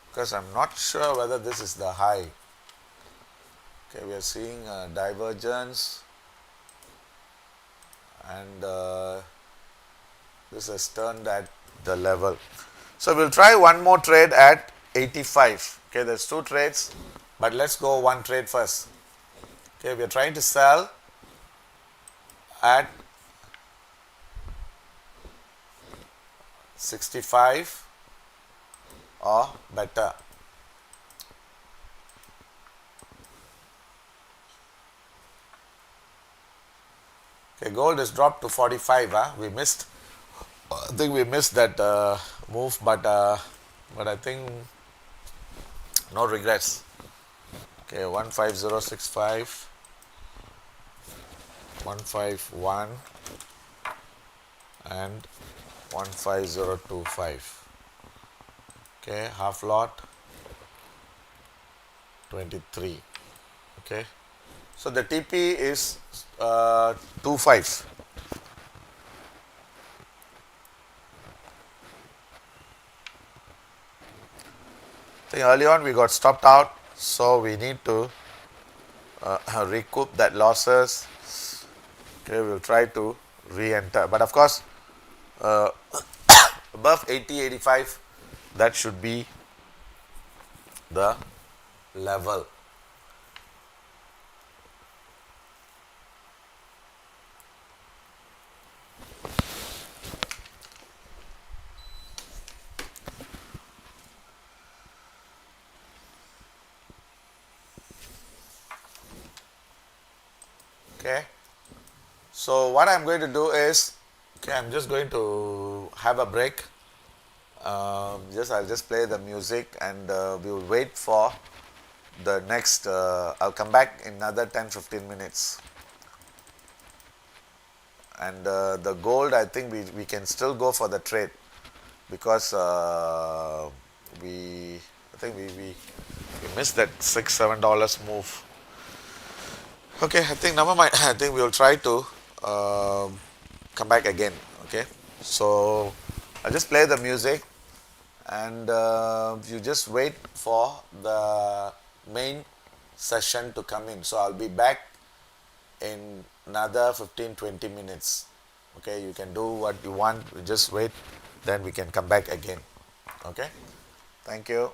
because I'm not sure whether this is the high. Okay, we are seeing divergence, and this has turned at the level. So we'll try one more trade at 85. Okay, there's two trades, but let's go one trade first. Okay, we are trying to sell at 65 or better. Okay, gold is dropped to 45. We missed. I think we missed that move, but I think no regrets. Okay, 15065, 151, and 15025. Okay, half lot 23. Okay, so the TP is 25. I think early on we got stopped out, so we need to recoup that losses. Okay, we'll try to re-enter, but of course above 80, 85, that should be the level. Okay, so what I'm going to do is, okay, I'm just going to have a break. I'll just play the music, and we will wait for the next. I'll come back in another 10-15 minutes. And the gold, I think we can still go for the trade, because I think we missed that $6-7 move. Okay, I think never mind. I think we will try to come back again. Okay, so I'll just play the music, and you just wait for the main session to come in. So I'll be back in another 15-20 minutes. Okay, you can do what you want, just wait, then we can come back again. Okay, thank you.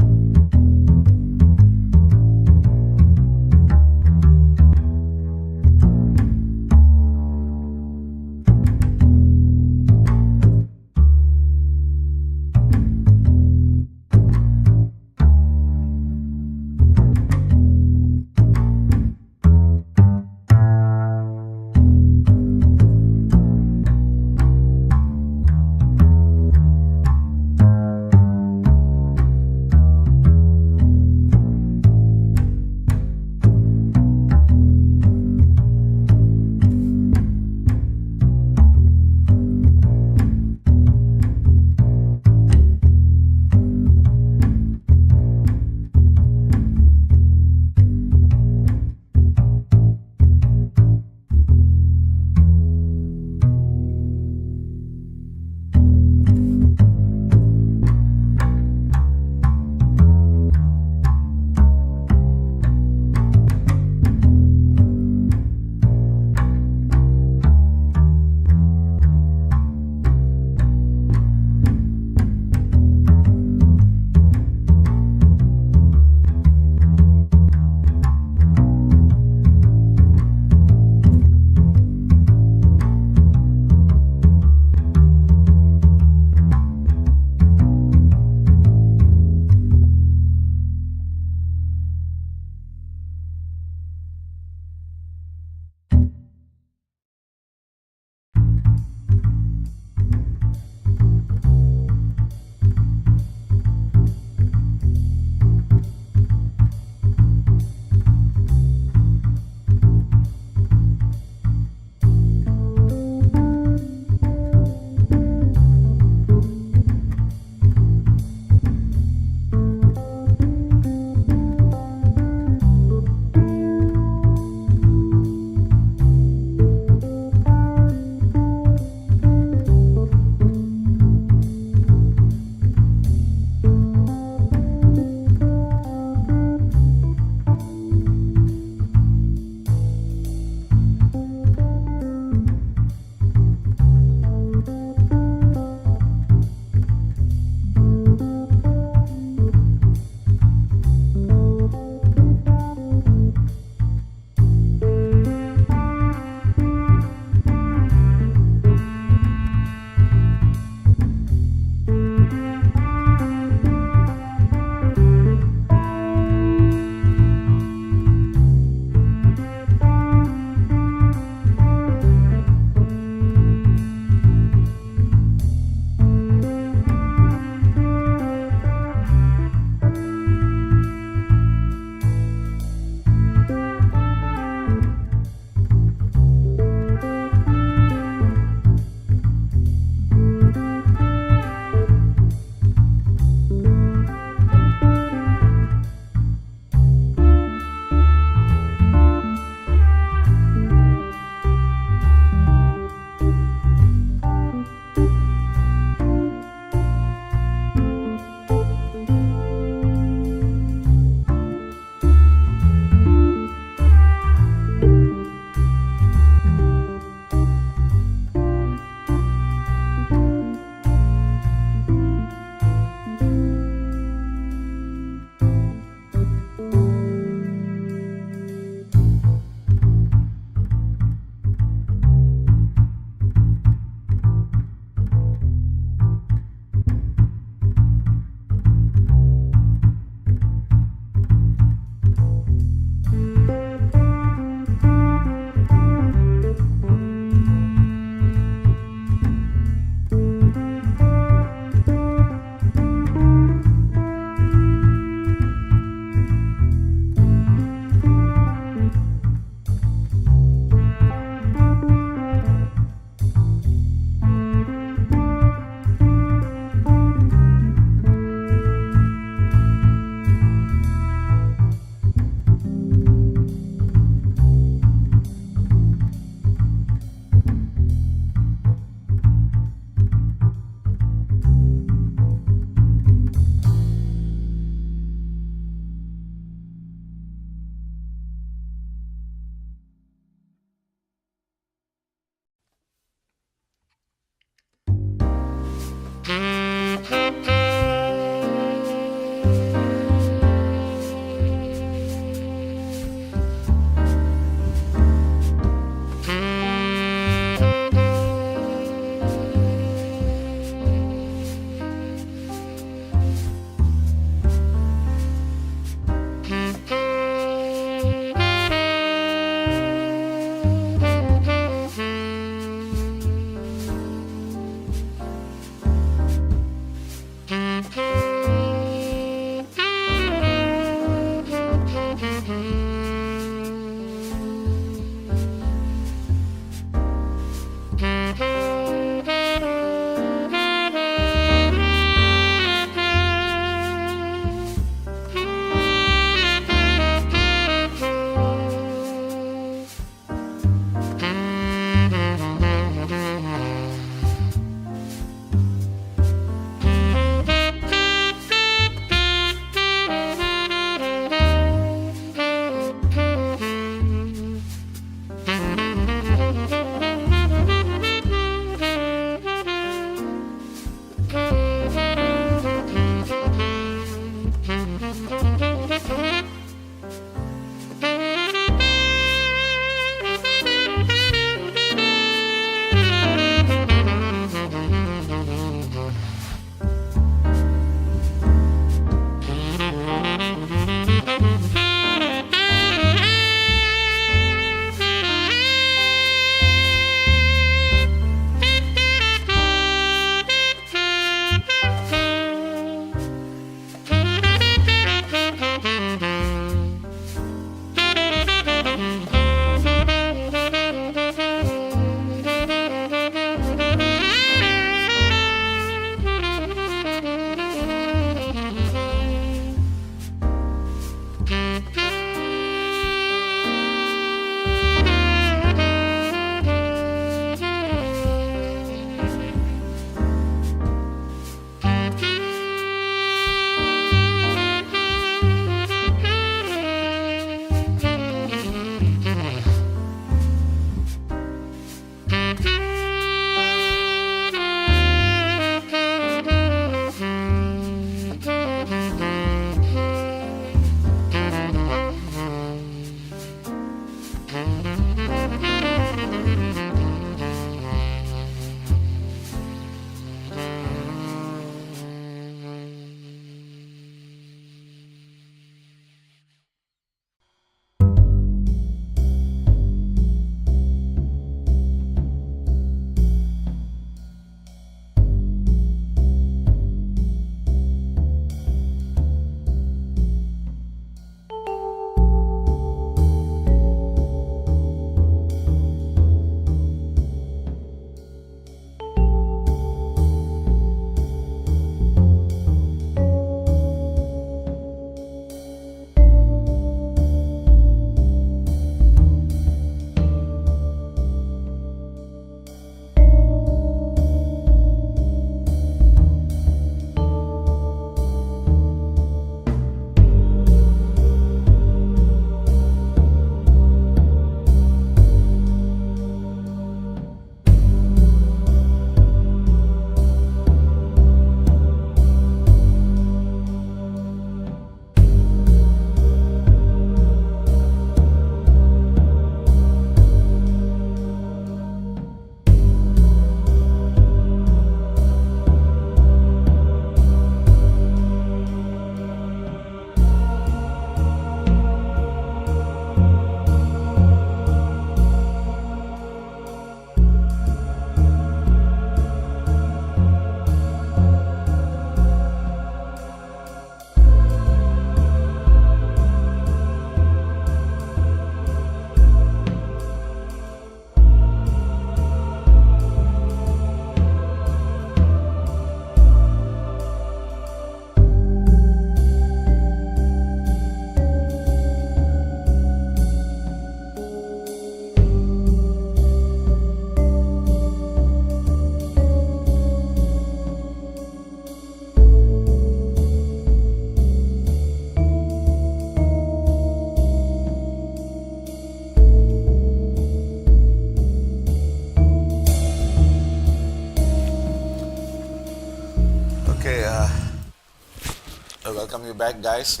welcome you back, guys.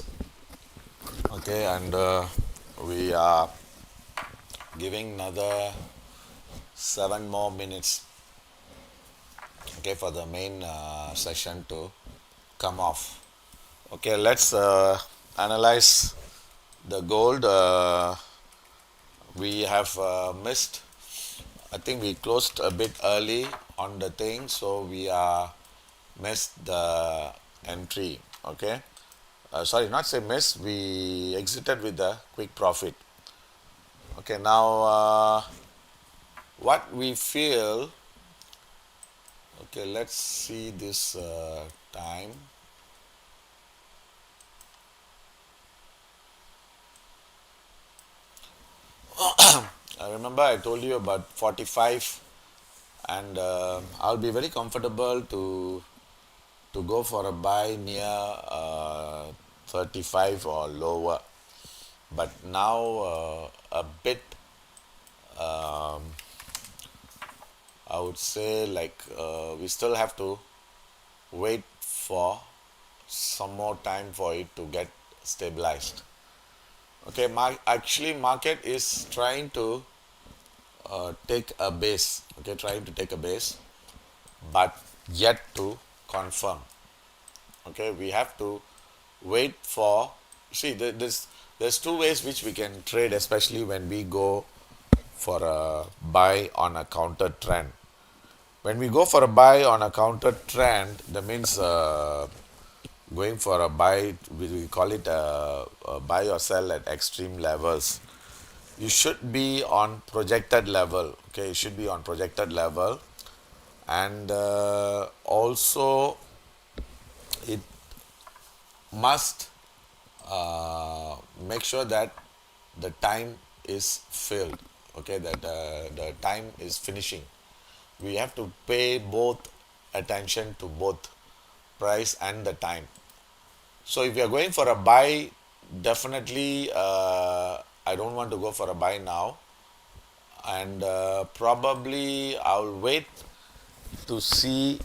Okay, and we are giving another 7 more minutes, okay, for the main session to come off. Okay, let's analyze the gold. We have missed. I think we closed a bit early on the thing, so we missed the entry. Okay, sorry, not say miss. We exited with a quick profit. Okay, now what we feel. Okay, let's see this time. I remember I told you about 45, and I'll be very comfortable to go for a buy near 35 or lower. But now a bit, um, I would say, like we still have to wait for some more time for it to get stabilized. Okay, actually market is trying to take a base. Okay, trying to take a base, but yet to confirm. Okay, we have to wait for. See, there's two ways which we can trade, especially when we go for a buy on a counter trend. When we go for a buy on a counter trend, that means going for a buy, we call it a buy or sell at extreme levels. You should be on projected level. Okay, you should be on projected level, and also it must make sure that the time is filled. Okay, that the time is finishing. We have to pay both attention to both price and the time. So if you are going for a buy, definitely I don't want to go for a buy now, and probably I'll wait to see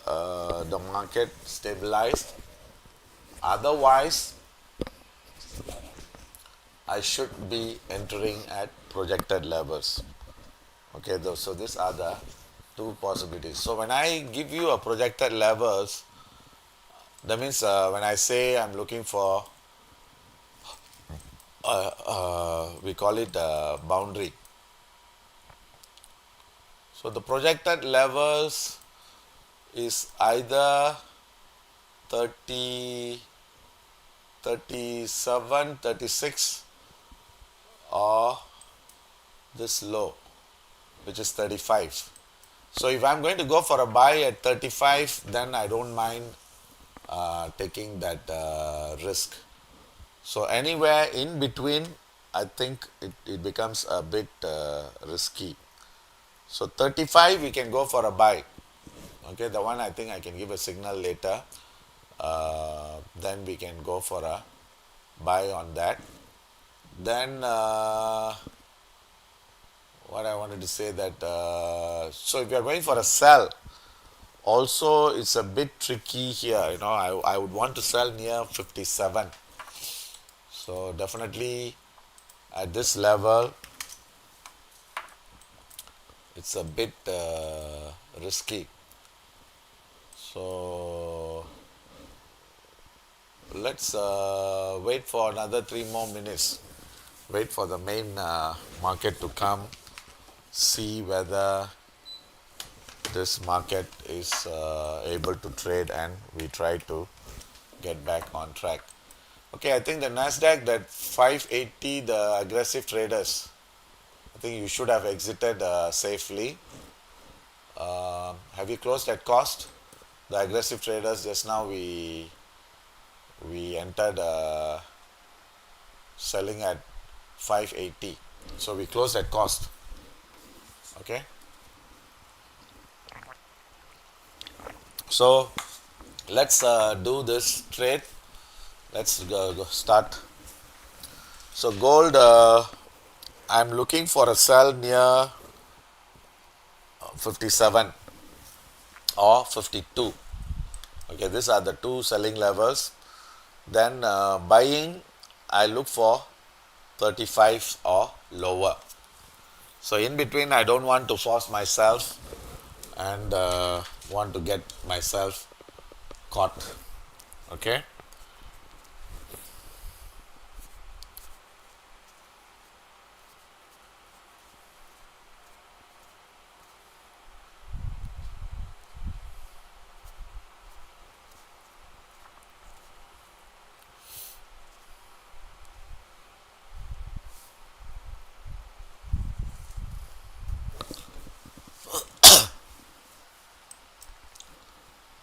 the market stabilized. Otherwise, I should be entering at projected levels. Okay, so these are the two possibilities. So when I give you a projected levels, that means when I say I'm looking for, we call it a boundary. So the projected levels is either 30, 37, 36, or this low, which is 35. So if I'm going to go for a buy at 35, then I don't mind taking that risk. So anywhere in between, I think it becomes a bit risky. So 35, we can go for a buy. Okay, the one I think I can give a signal later. Then we can go for a buy on that. Then what I wanted to say that so if you are going for a sell, also it's a bit tricky here. You know, I would want to sell near 57. So definitely at this level, it's a bit risky. So let's wait for another 3 more minutes. Wait for the main market to come. See whether this market is able to trade, and we try to get back on track. Okay, I think the Nasdaq, that 580, the aggressive traders, I think you should have exited safely. Have you closed at cost? The aggressive traders, just now we entered selling at 580, so we closed at cost. Okay, so let's do this trade. Let's go start. So gold, I'm looking for a sell near 57 or 52. Okay, these are the two selling levels. Then buying, I look for 35 or lower. So in between, I don't want to force myself and want to get myself caught. Okay.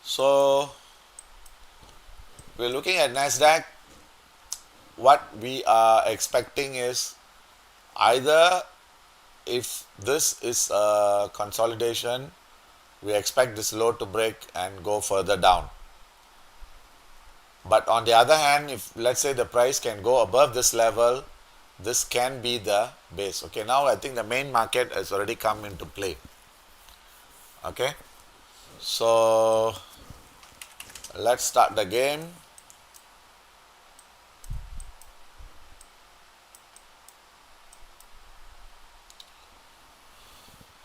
So we're looking at Nasdaq. What we are expecting is either if this is a consolidation, we expect this low to break and go further down. But on the other hand, if let's say the price can go above this level, this can be the base. Okay, now I think the main market has already come into play. Okay, so let's start the game.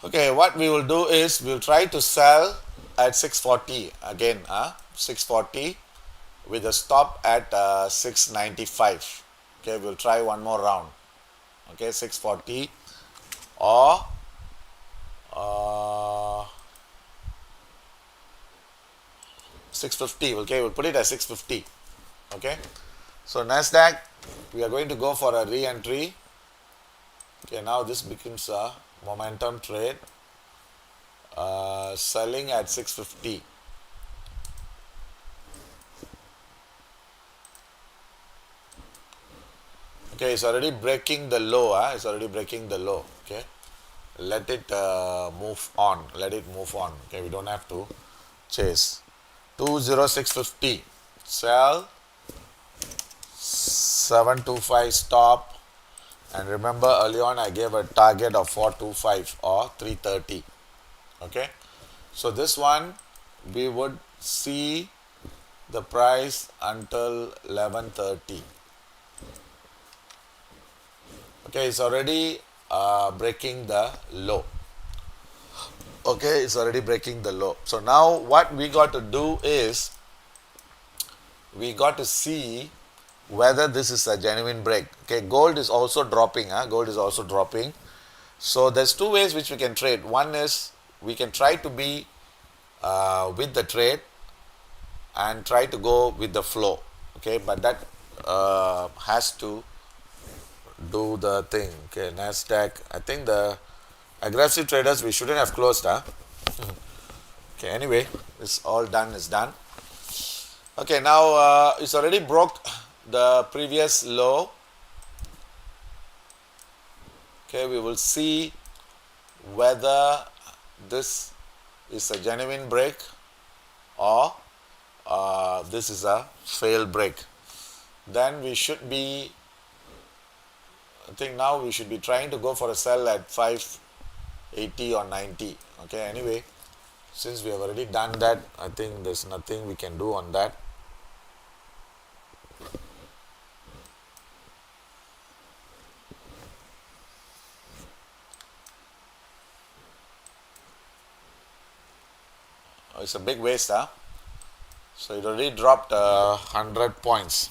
Okay, what we will do is we'll try to sell at 640 again, 640 with a stop at 695. Okay, we'll try one more round. Okay, 640 or uh, 650. Okay, we'll put it at 650. Okay, so Nasdaq, we are going to go for a re-entry. Okay, now this becomes a momentum trade, selling at 650. Okay, it's already breaking the low. It's already breaking the low. Okay, let it move on. Let it move on. Okay, we don't have to chase. 20650. Sell. 725 stop. And remember early on I gave a target of 425 or 330. Okay, so this one we would see the price until 1130. Okay, it's already breaking the low. Okay, it's already breaking the low. So now what we got to do is we got to see whether this is a genuine break. Okay, gold is also dropping. Gold is also dropping. So there's two ways which we can trade. One is we can try to be with the trade and try to go with the flow. Okay, but that has to do the thing. Okay, Nasdaq. I think the aggressive traders we shouldn't have closed. Okay, anyway, it's all done. It's done. Okay, now it's already broke the previous low. Okay, we will see whether this is a genuine break or this is a failed break. Then we should be, I think now we should be trying to go for a sell at 580 or 90. Okay, anyway, since we have already done that, I think there's nothing we can do on that. It's a big waste, So it already dropped 100 points.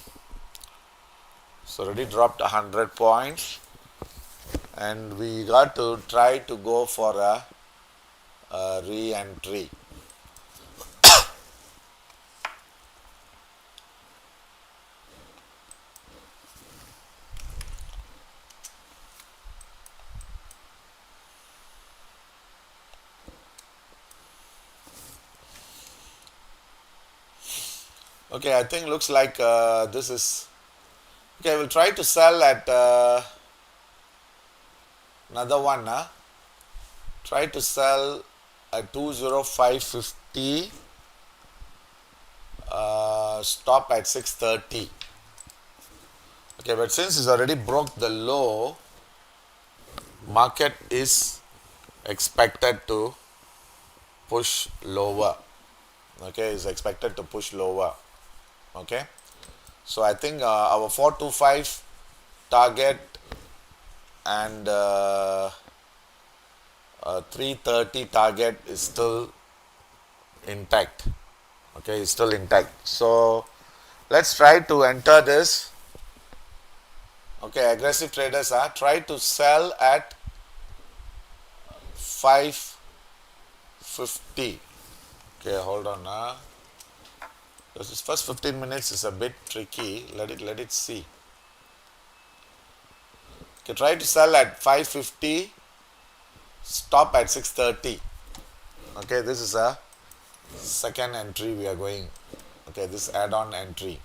So already dropped 100 points, and we got to try to go for a re-entry. Okay, I think looks like this is okay. We'll try to sell at another one. Try to sell at 20550. Stop at 630. Okay, but since it's already broke the low, market is expected to push lower. Okay, is expected to push lower. Okay, So I think our 425 target and 330 target is still intact. Okay, it's still intact. So let's try to enter this. Okay, aggressive traders are try to sell at 550. Okay, hold on. This first 15 minutes is a bit tricky. Let it see. Okay, try to sell at 550. Stop at 630. Okay, this is a second entry we are going. Okay, this add-on entry.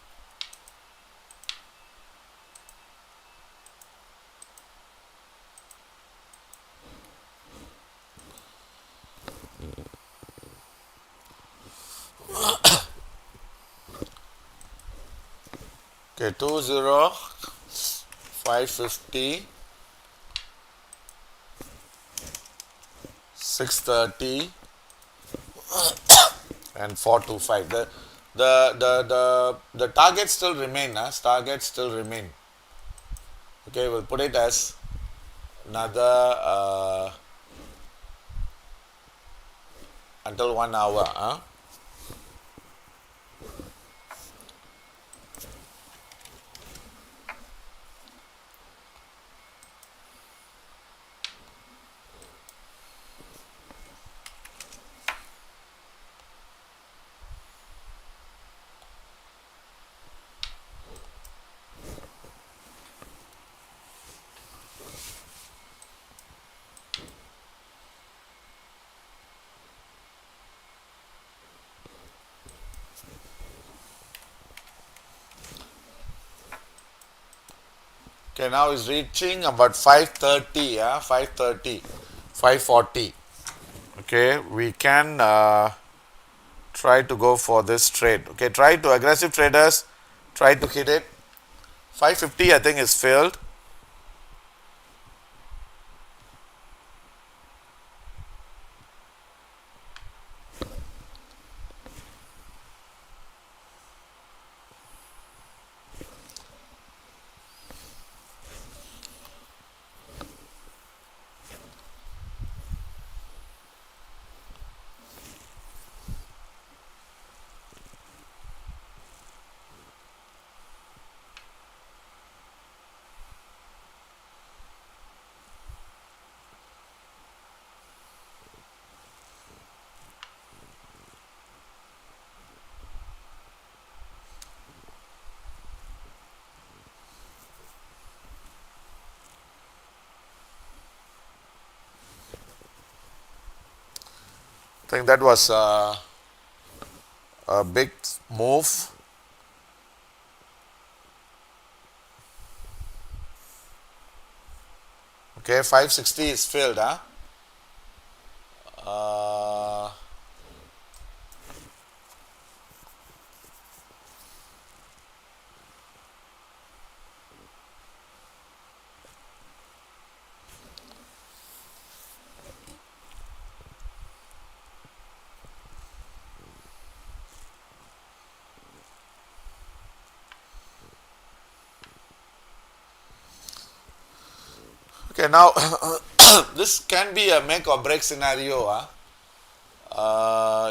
Okay, 20 550 630 and 425. The targets still remain. Targets still remain. Okay, we'll put it as another until 1 hour. Okay, now it's reaching about 530, 530, 540. Okay, we can try to go for this trade. Okay, try to aggressive traders, try to hit it. 550 I think is failed. I think that was a big move. Okay, 560 is filled, Uh, okay, now this can be a make or break scenario.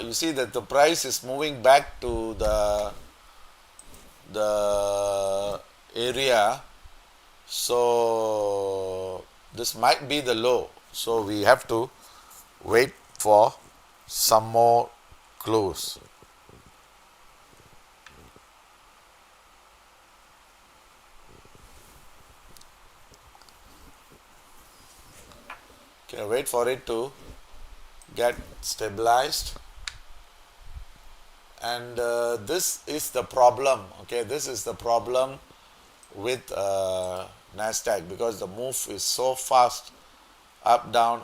You see that the price is moving back to the area, so this might be the low. So we have to wait for some more clues. Okay, wait for it to get stabilized, and this is the problem. Okay, this is the problem with Nasdaq, because the move is so fast, up down,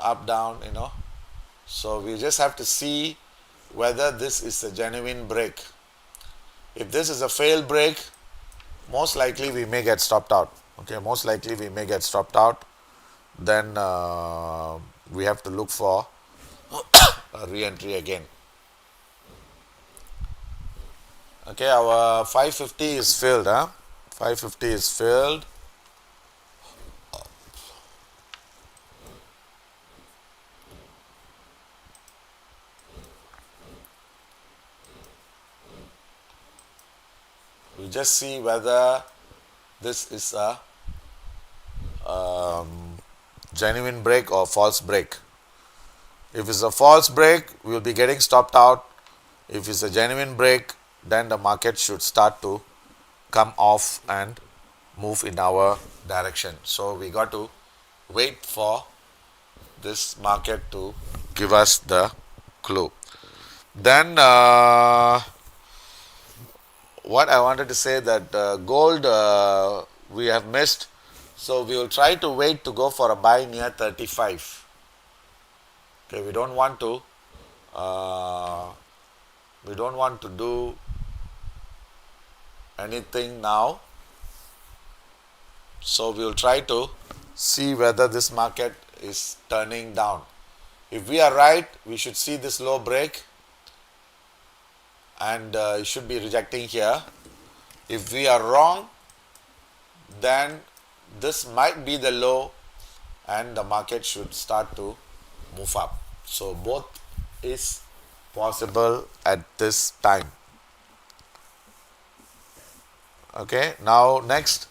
so we just have to see whether this is a genuine break. If this is a failed break, most likely we may get stopped out. Okay, most likely we may get stopped out. Then we have to look for a re-entry again. Okay, our 550 is filled, huh? 550 is filled. We just see whether this is a genuine break or false break. If it's a false break, we will be getting stopped out. If it's a genuine break, then the market should start to come off and move in our direction. So we got to wait for this market to give us the clue. Then what I wanted to say that gold we have missed, so we will try to wait to go for a buy near 35. Okay, uh, we don't want to do anything now, so we will try to see whether this market is turning down. If we are right, we should see this low break and it should be rejecting here. If we are wrong, then this might be the low and the market should start to move up. So both is possible at this time. Okay, now next,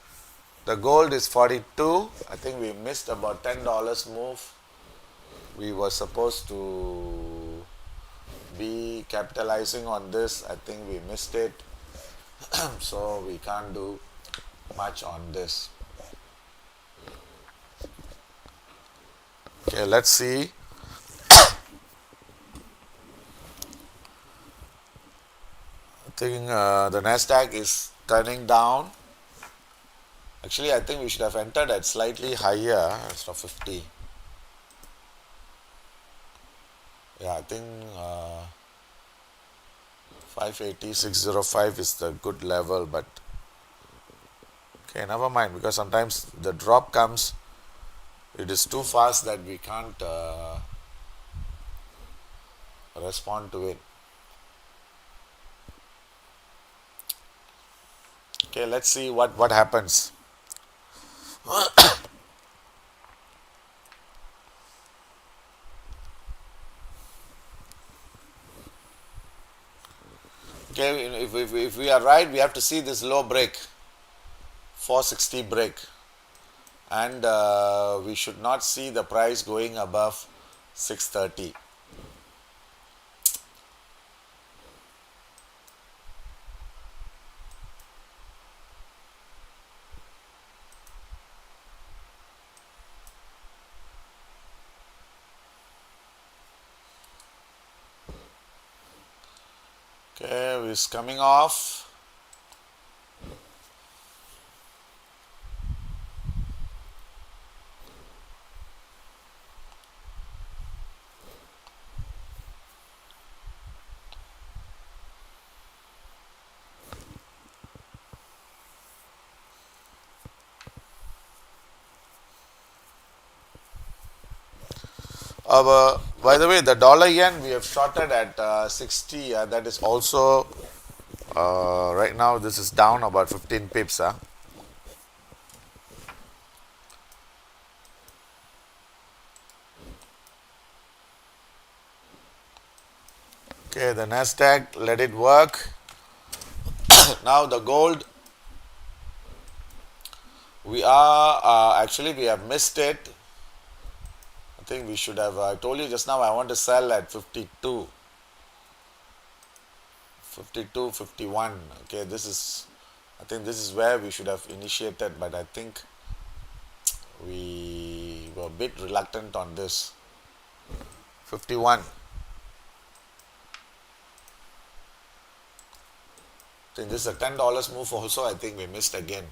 the gold is 42. I think we missed about $10 move. We were supposed to be capitalizing on this. I think we missed it. So we can't do much on this. Okay, let's see. I think the Nasdaq is turning down. Actually, I think we should have entered at slightly higher instead of 50. Yeah, I think 580, 605 is the good level, but okay, never mind, because sometimes the drop comes, it is too fast that we can't respond to it. Okay, let's see what happens. Okay, if we are right, we have to see this low break, 460 break, and we should not see the price going above 630. Okay, it's coming off. By the way, the dollar yen we have shorted at 60. That is also right now. This is down about 15 pips. Okay, the Nasdaq, let it work. Now the gold, we have missed it. I think we should have, I told you just now, I want to sell at 52, 52, 51. Okay, I think this is where we should have initiated, but I think we were a bit reluctant on this. 51. I think this is a $10 move also. I think we missed again.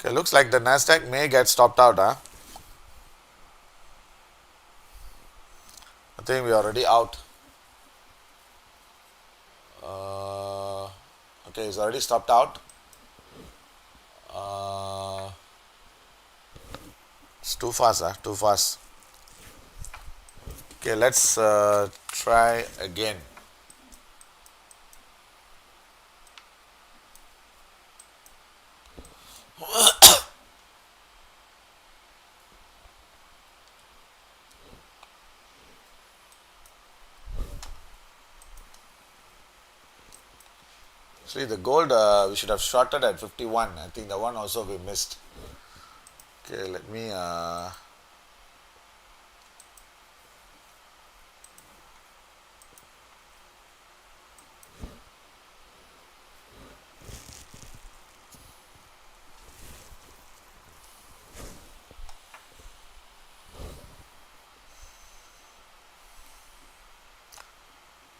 Okay, looks like the Nasdaq may get stopped out. I think we're already out. Okay, it's already stopped out. It's too fast, too fast. Okay, let's try again. See, the gold we should have shorted at 51. I think the one also we missed. Okay, let me.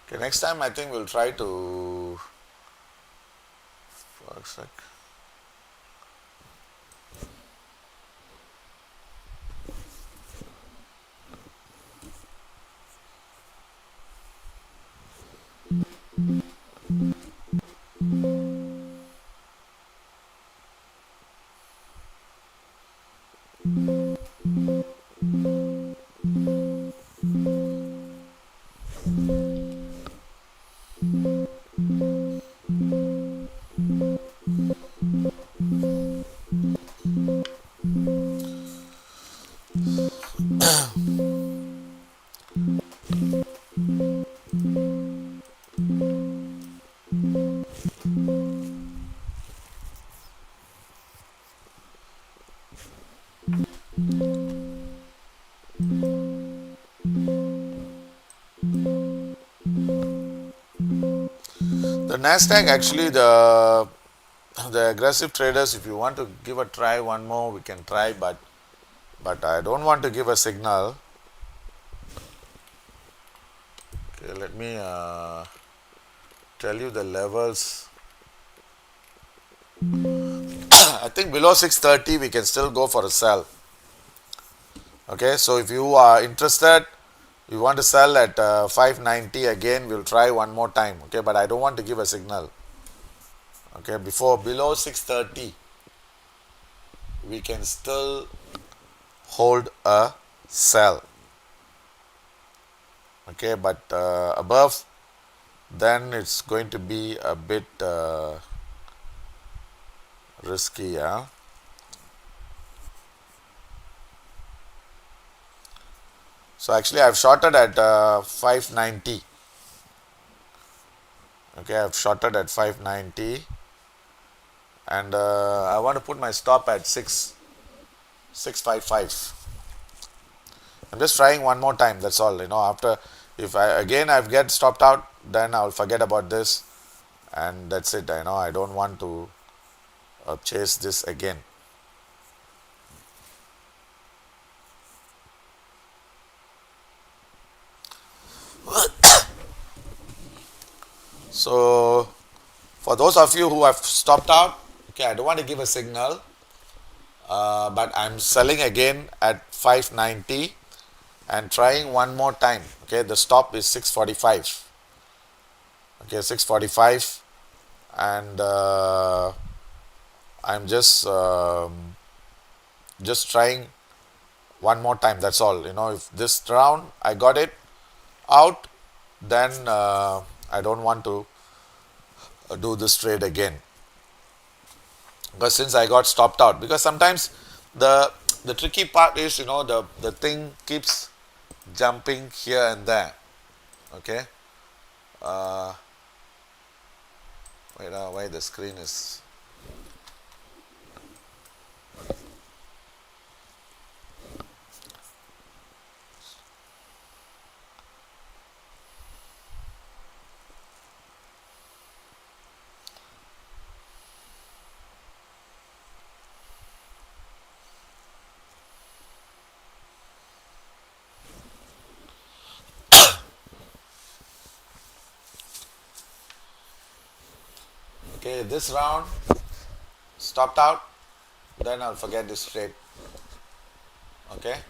Okay, next time I think we'll try to. For a sec. The Nasdaq actually the aggressive traders, if you want to give a try one more, we can try, but I don't want to give a signal. Okay, let me tell you the levels. I think below 630 we can still go for a sell. Okay, so if you are interested, you want to sell at 590 again, we'll try one more time. Okay, but I don't want to give a signal. Okay, below 630 we can still hold a sell. Okay, but above, then it's going to be a bit risky. Yeah. So actually I've shorted at 590. Okay, I've shorted at 590, and I want to put my stop at 655. I'm just trying one more time, that's all. After, if I've get stopped out, then I'll forget about this, and that's it. I don't want to chase this again. So for those of you who have stopped out, okay, I don't want to give a signal, but I'm selling again at 590 and trying one more time. Okay, the stop is 645. Okay, 645, and I'm just trying one more time, that's all. If this round I got it out, then I don't want to do this trade again, because since I got stopped out, because sometimes the tricky part is, the thing keeps jumping here and there. Okay, wait, why the screen is. Okay, this round stopped out, then I'll forget this trade. Okay,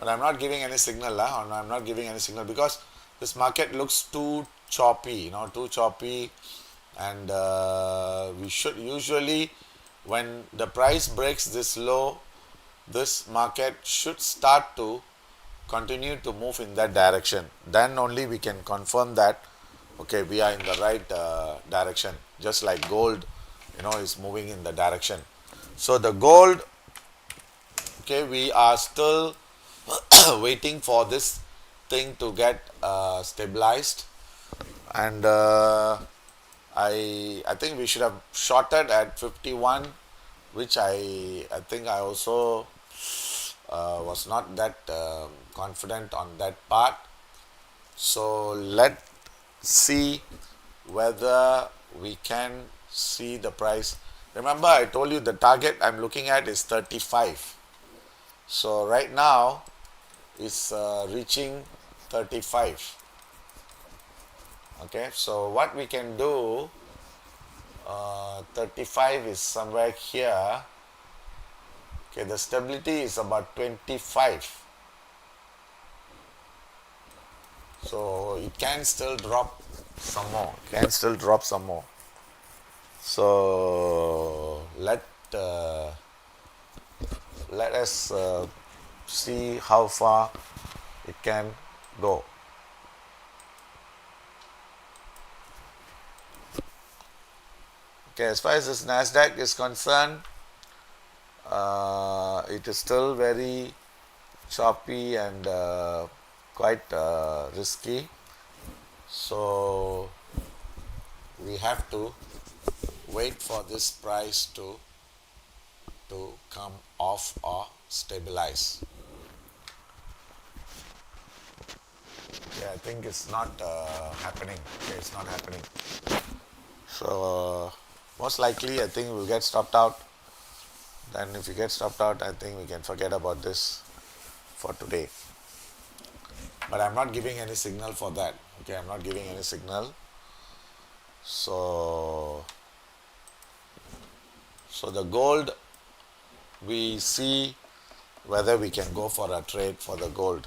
But I'm not giving any signal, or I'm not giving any signal because this market looks too choppy, too choppy, and we should usually, when the price breaks this low, this market should start to continue to move in that direction. Then only we can confirm that okay, we are in the right direction, just like gold is moving in the direction. So the gold, okay, we are still waiting for this thing to get stabilized, and I think we should have shorted at 51, which I think I also was not that confident on that part. So let's see whether we can see the price. Remember, I told you the target I'm looking at is 35. So right now it's reaching 35. Okay, so what we can do, 35 is somewhere here. Okay, the stability is about 25. So it can still drop some more. So let us see how far it can go. Okay, as far as this Nasdaq is concerned, it is still very choppy and quite risky. So we have to wait for this price to come off or stabilize. Okay, I think it's not happening. Okay, it's not happening. So most likely I think we'll get stopped out. Then if we get stopped out, I think we can forget about this for today. But I'm not giving any signal for that. Okay, I'm not giving any signal. So the gold, we see whether we can go for a trade for the gold.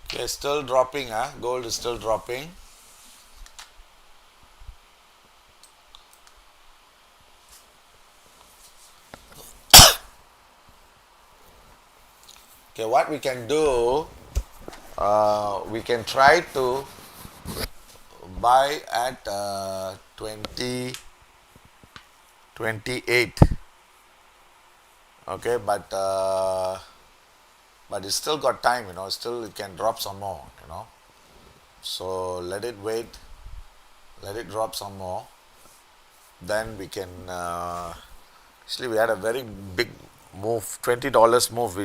Okay, still dropping, gold is still dropping. Okay, what we can do, we can try to buy at 28. Okay, but it's still got time, still it can drop some more, so let it wait, let it drop some more, then we can actually we had a very big move, $20 move.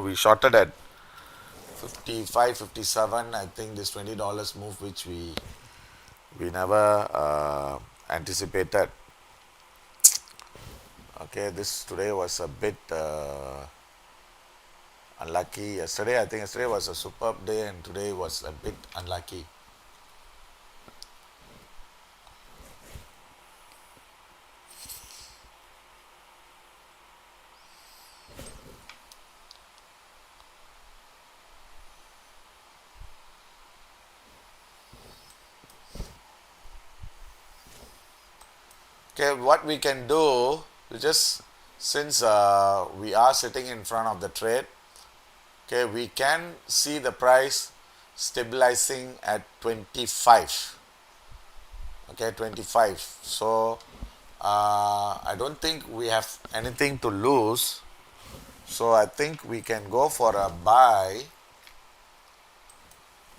We shorted at 55, 57. I think this $20 move which we never anticipated. Okay, this today was a bit unlucky. Yesterday, I think yesterday was a superb day and today was a bit unlucky. Okay, what we can do, since we are sitting in front of the trade, okay, we can see the price stabilizing at 25. Okay, 25. So I don't think we have anything to lose. So I think we can go for a buy.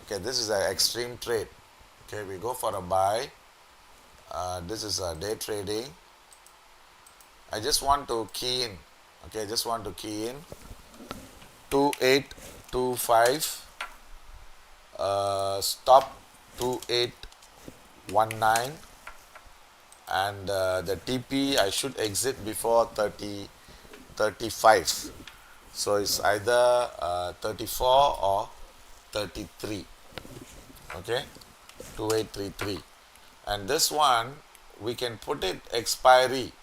Okay, this is an extreme trade. Okay, we go for a buy. This is a day trading. I just want to key in. Okay, I just want to key in 2825. Stop 2819, and the TP I should exit before 35. So it's either 34 or 33. Okay, 2833. And this one we can put it expiry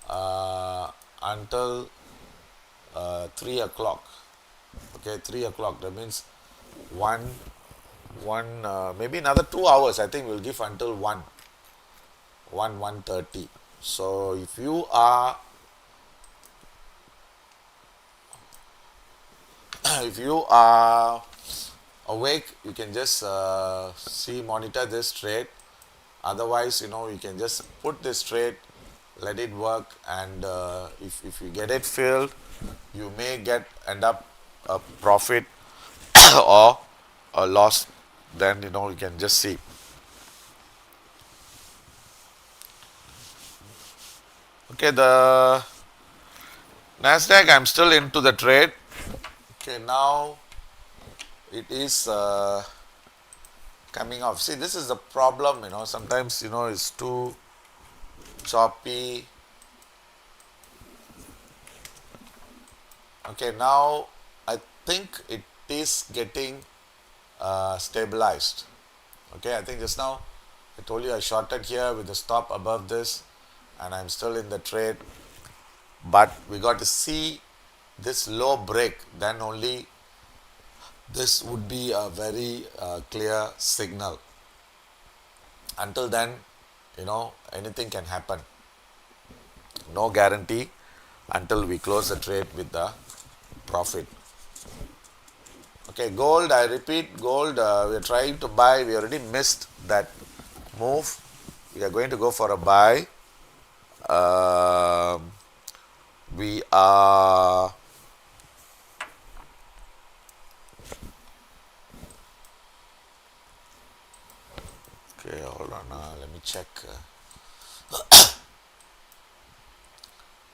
until 3 o'clock. Okay, 3 o'clock. That means one maybe another 2 hours. I think we'll give until 1:30. So if you are awake, you can just monitor this trade. Otherwise, you can just put this trade, let it work, and if you get it filled, you may end up a profit or a loss. Then you can just see. Okay, the Nasdaq, I'm still into the trade. Okay, now it is coming off. See, this is the problem. Sometimes it's too choppy. Okay, now I think it is getting stabilized. Okay, I think just now I told you I shorted here with the stop above this, and I'm still in the trade, but we got to see this low break, then only this would be a very clear signal. Until then, anything can happen. No guarantee until we close the trade with the profit. Okay, gold, I repeat, gold, we are trying to buy. We already missed that move. We are going to go for a buy. We are okay, hold on, let me check.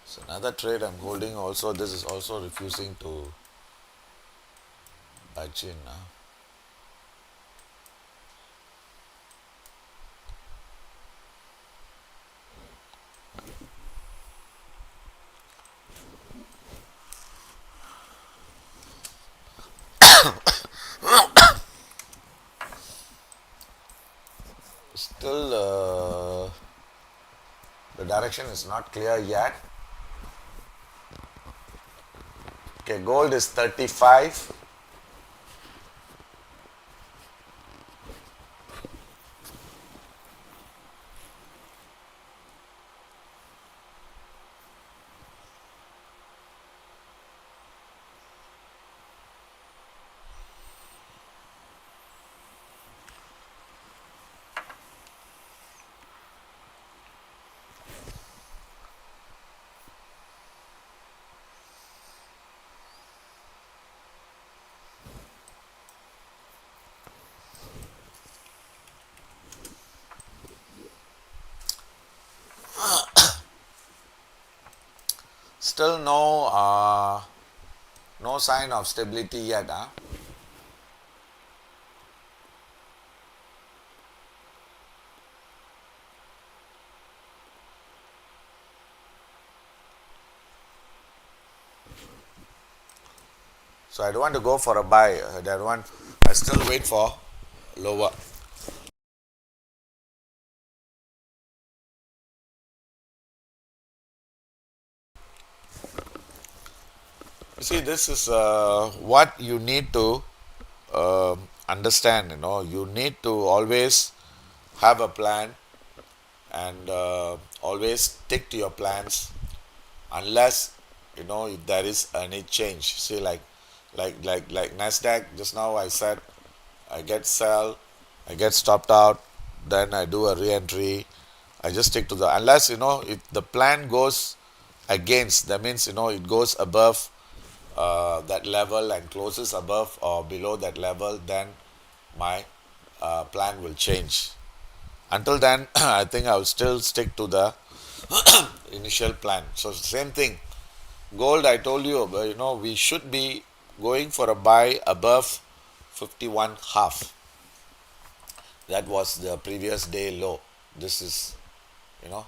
So another trade I'm holding also, this is also refusing to budge in. Still, the direction is not clear yet. Okay, gold is 35. Still no sign of stability yet. So I don't want to go for a buy. I still wait for lower. You see, this is what you need to understand. You need to always have a plan and always stick to your plans, unless if there is any change. See, like Nasdaq, just now I said I get sell, I get stopped out, then I do a re-entry. I just stick to unless if the plan goes against, that means it goes above that level and closes above or below that level, then my plan will change. Until then, I think I will still stick to the initial plan. So same thing. Gold, I told you, we should be going for a buy above 51 half. That was the previous day low. This is, you know,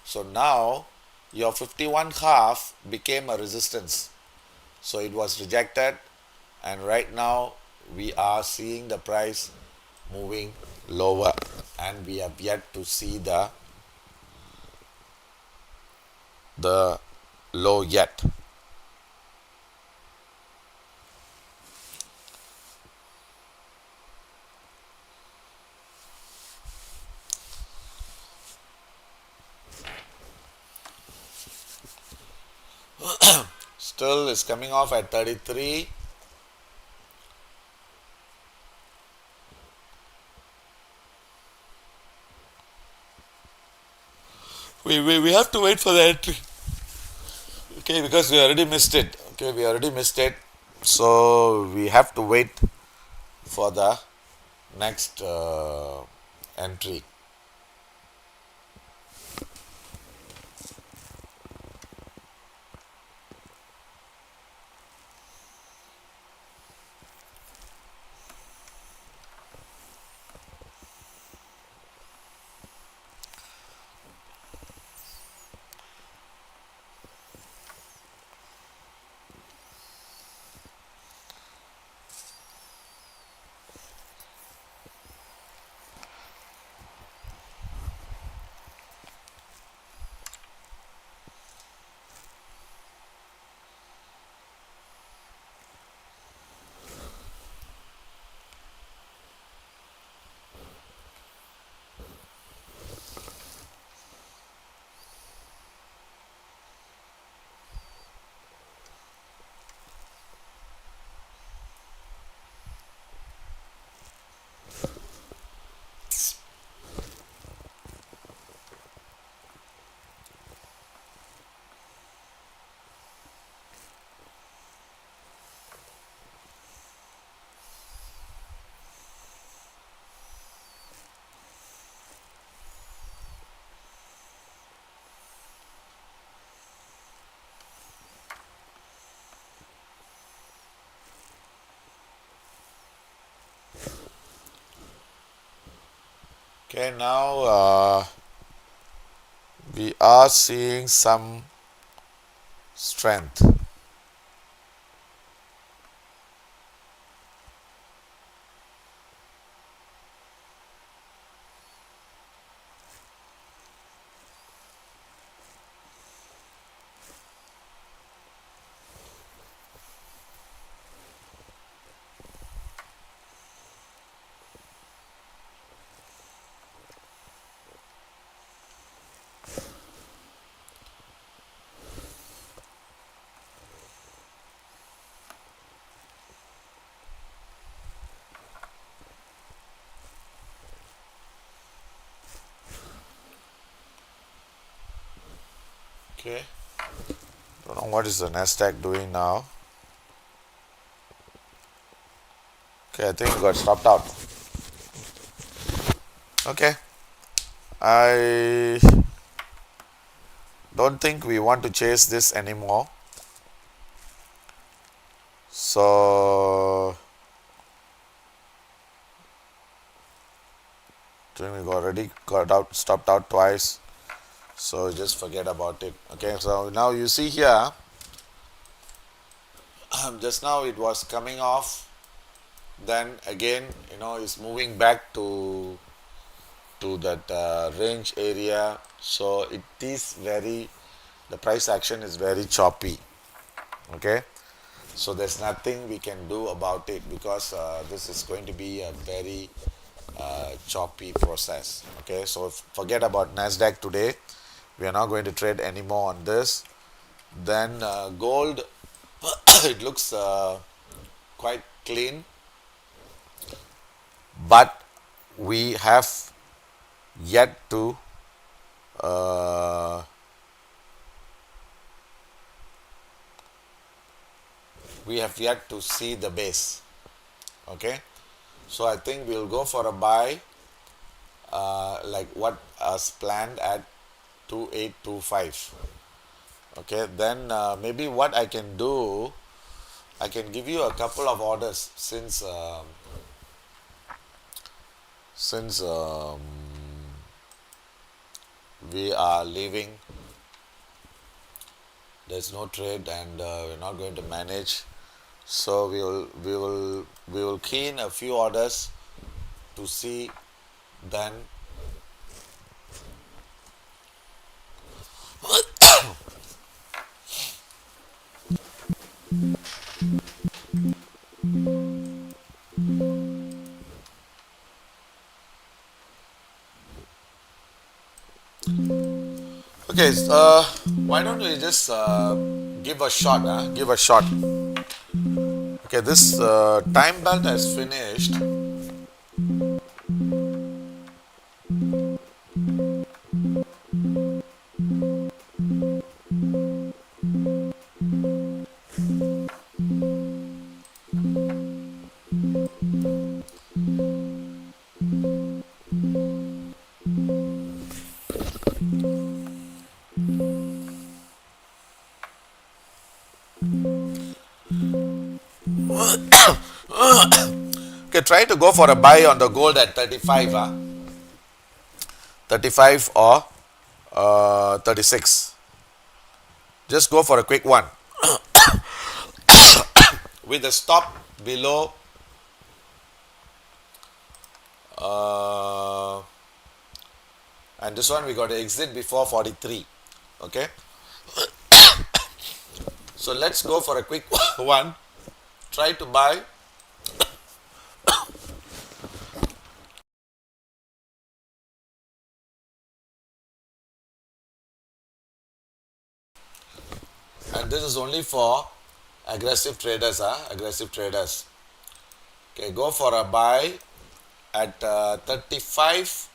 so now your 51 half became a resistance. So it was rejected, and right now we are seeing the price moving lower, and we have yet to see the low yet. Still is coming off at 33. We have to wait for the entry. Okay, because we already missed it. Okay, we already missed it. So we have to wait for the next entry. Okay, now we are seeing some strength. Okay, don't know what is the Nasdaq doing now. Okay, I think it got stopped out. Okay, I don't think we want to chase this anymore. So I think we already got out, stopped out twice. So just forget about it. Okay, so now you see here, just now it was coming off, then again, it's moving back to that range area. So it is very, the price action is very choppy. Okay, so there's nothing we can do about it, because this is going to be a very choppy process. Okay, so forget about Nasdaq today. We are not going to trade anymore on this. Then gold, it looks quite clean, but we have yet to uh, see the base. Okay, so I think we'll go for a buy, like what was planned at 2825. Okay, then maybe what I can do, I can give you a couple of orders, since we are leaving, there's no trade, and we're not going to manage. So we will key in a few orders to see. Then okay, why don't we just give a shot? Give a shot. Okay, this time belt has finished. Okay, try to go for a buy on the gold at 35, 35 or 36. Just go for a quick one with the stop below and this one we got to exit before 43. Okay, so let's go for a quick one. Try to buy. And this is only for aggressive traders, aggressive traders. Okay, go for a buy at 35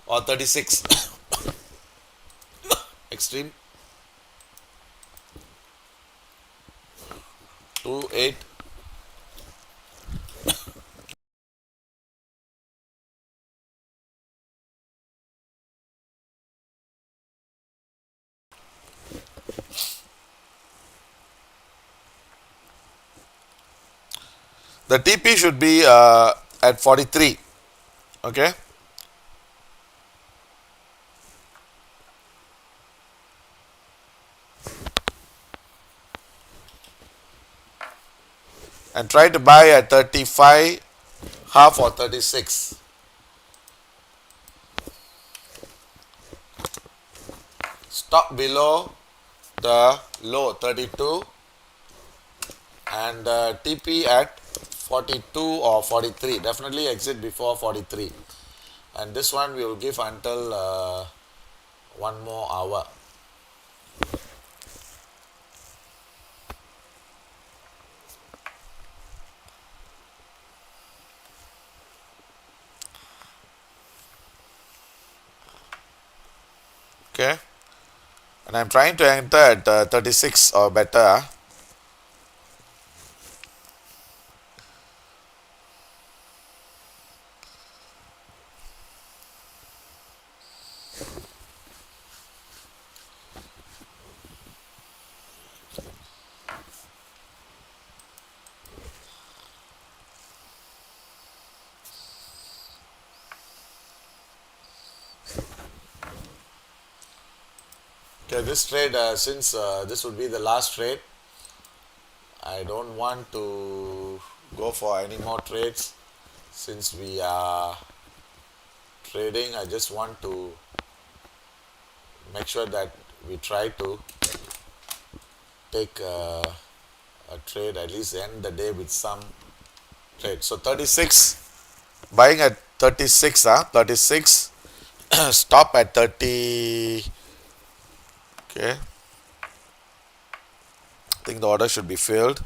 or 36. Extreme 28. The TP should be at 43. Okay, and try to buy at 35 half or 36. Stop below the low 32 and TP at 42 or 43. Definitely exit before 43. And this one we will give until one more hour. Okay, and I'm trying to enter at 36 or better. Okay, this trade, since this would be the last trade, I don't want to go for any more trades since we are trading. I just want to make sure that we try to take a trade, at least end the day with some trade. So 36, buying at 36, 36, stop at 30. Okay, I think the order should be filled.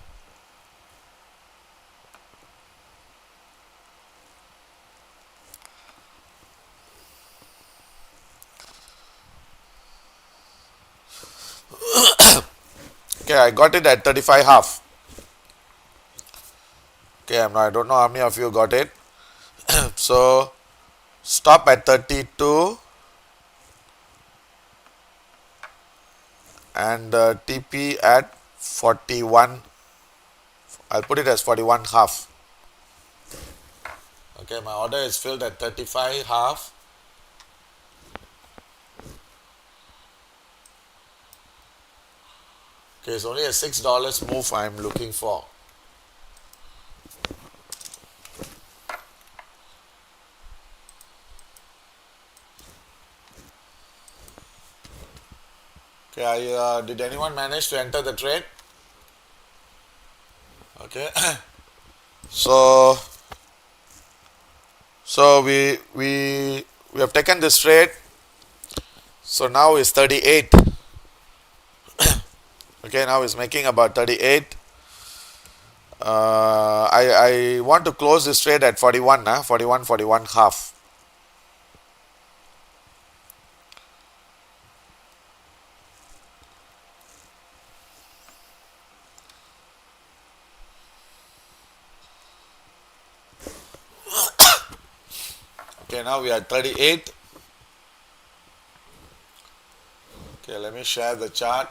Okay, I got it at 35 half. Okay, I don't know how many of you got it. So stop at 32 and TP at 41. I'll put it as 41 half. Okay, my order is filled at 35 half. Okay, it's only a $6 move I'm looking for. Okay, did anyone manage to enter the trade? Okay, so we have taken this trade. So now it's 38. Okay, now it's making about 38. I want to close this trade at 41, 41, 41 half. Okay, now we are 38. Okay, let me share the chart.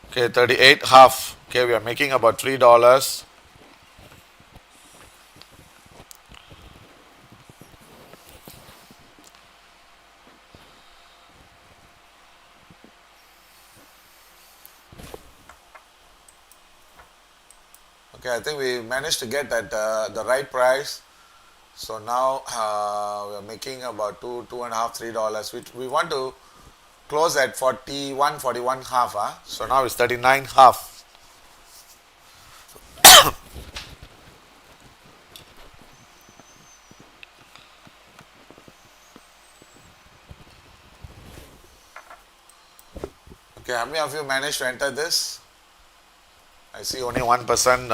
Okay, 38 half. Okay, we are making about $3. Okay, I think we managed to get at the right price. So now we are making about two and a half, $3. We want to close at 41, 41 half. So now it's 39 half. Okay, how many of you managed to enter this? I see only one person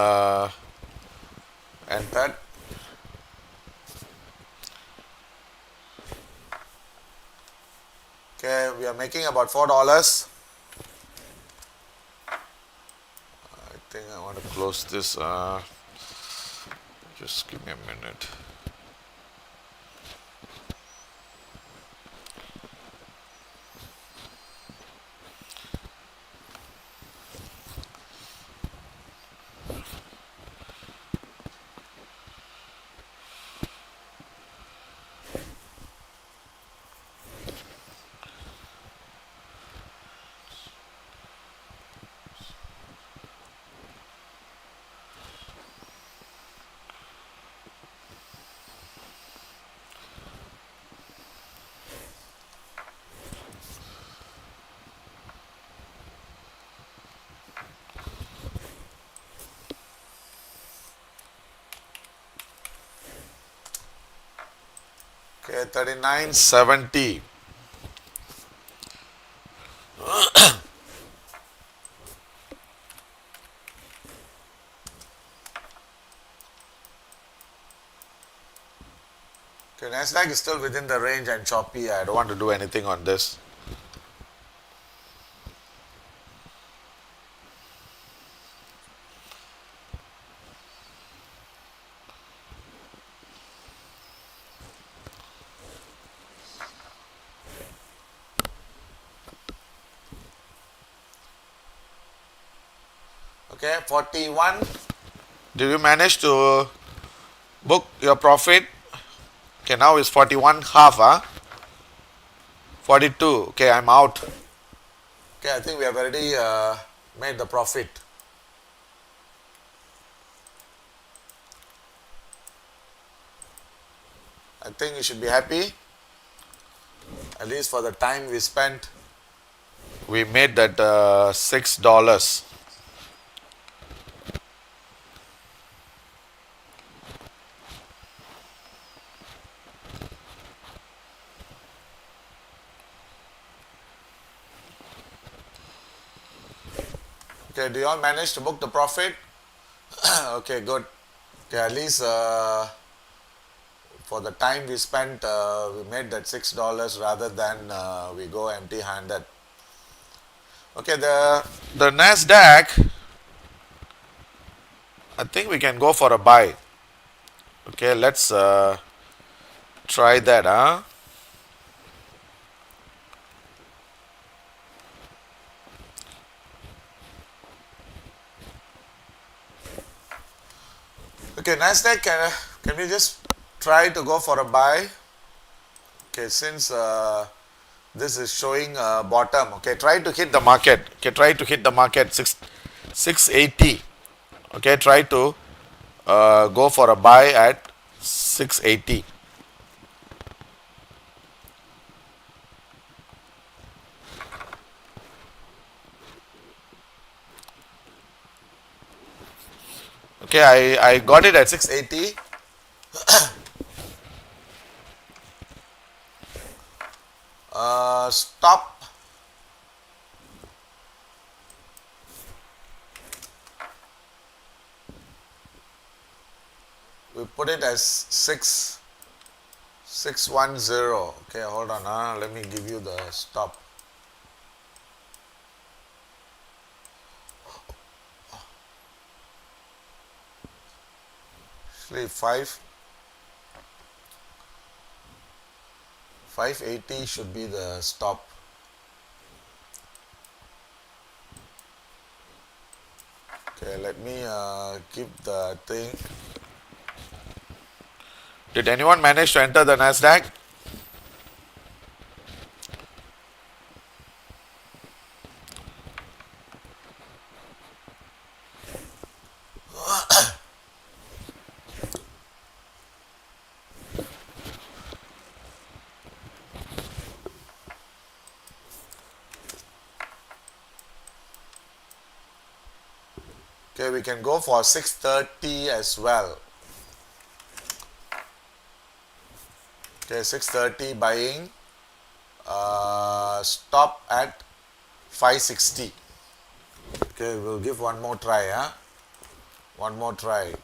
entered. Okay, we are making about $4. I think I want to close this. Just give me a minute. Okay, 39.70. Okay, Nasdaq is still within the range and choppy. I don't want to do anything on this. Okay, 41. Did you manage to book your profit? Okay, now it's 41 half. 42. Okay, I'm out. Okay, I think we have already made the profit. I think you should be happy. At least for the time we spent, we made that $6. Okay, do you all manage to book the profit? Okay, good. Okay, at least for the time we spent, we made that $6 rather than we go empty-handed. Okay, the Nasdaq, I think we can go for a buy. Okay, let's Try that, huh? Okay, Nasdaq, can we just try to go for a buy? Okay, since this is showing bottom, okay, try to hit the market. Okay, try to hit the market 680. Okay, try to go for a buy at 680. Okay, I got it at 680. Stop. We put it as 610. Okay, hold on. Let me give you the stop. Actually, 580 should be the stop. Okay, let me keep the thing. Did anyone manage to enter the Nasdaq? Okay, we can go for 630 as well. Okay, 630 buying. Stop at 560. Okay, we'll give one more try. One more try.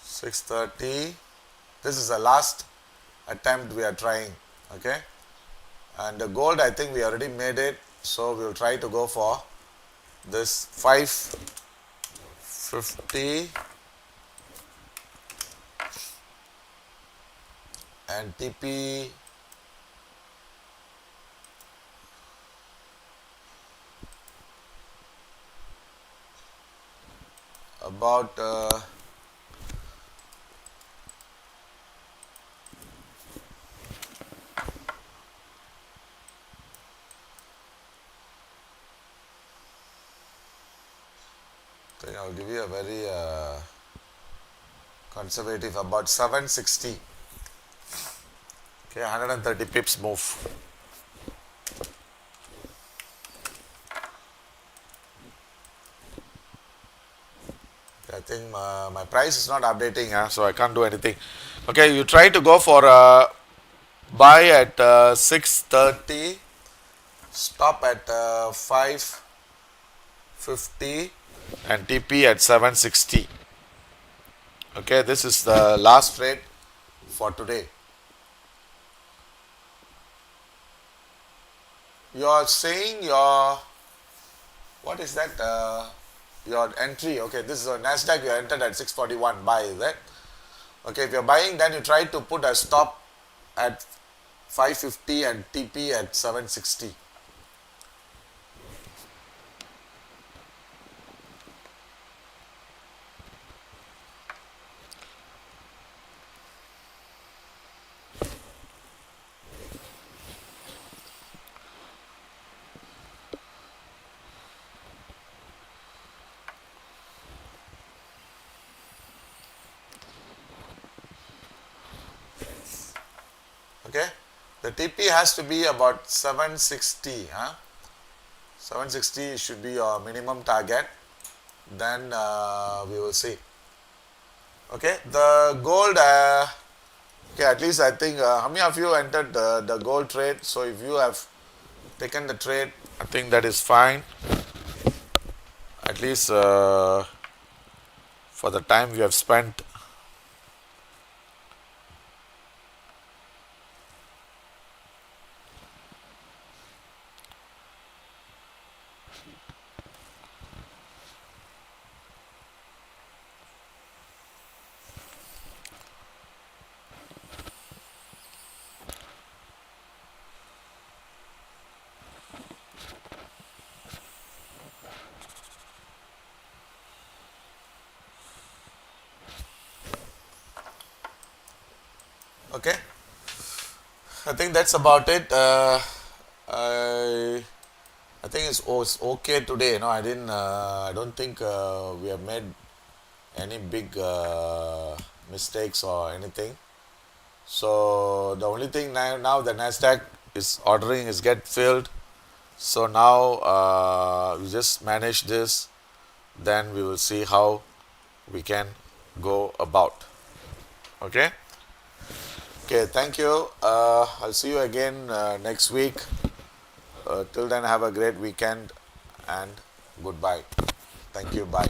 Six 30. This is the last attempt we are trying. Okay, and the gold, I think we already made it, so we'll try to go for this 550 and TP about I think I'll give you a very conservative, about 760. Okay, 130 pips move. I think my price is not updating, so I can't do anything. Okay, you try to go for a buy at 630, stop at 550 and TP at 760. Okay, this is the last trade for today. You are saying your, what is that? Your entry. Okay, this is a Nasdaq. You entered at 641. Buy, is that? Okay, if you're buying, then you try to put a stop at 550 and TP at 760. Okay, the TP has to be about 760. 760 should be your minimum target. Then we will see. Okay, the gold. Okay, at least I think how many of you entered the gold trade? So if you have taken the trade, I think that is fine. At least for the time we have spent. Okay, I think that's about it. I I think it's okay today. I didn't. I don't think we have made any big mistakes or anything. So the only thing now the Nasdaq is ordering is get filled. So now we just manage this. Then we will see how we can go about. Okay. Okay. Thank you. I'll see you again next week. Till then, have a great weekend and goodbye. Thank you. Bye.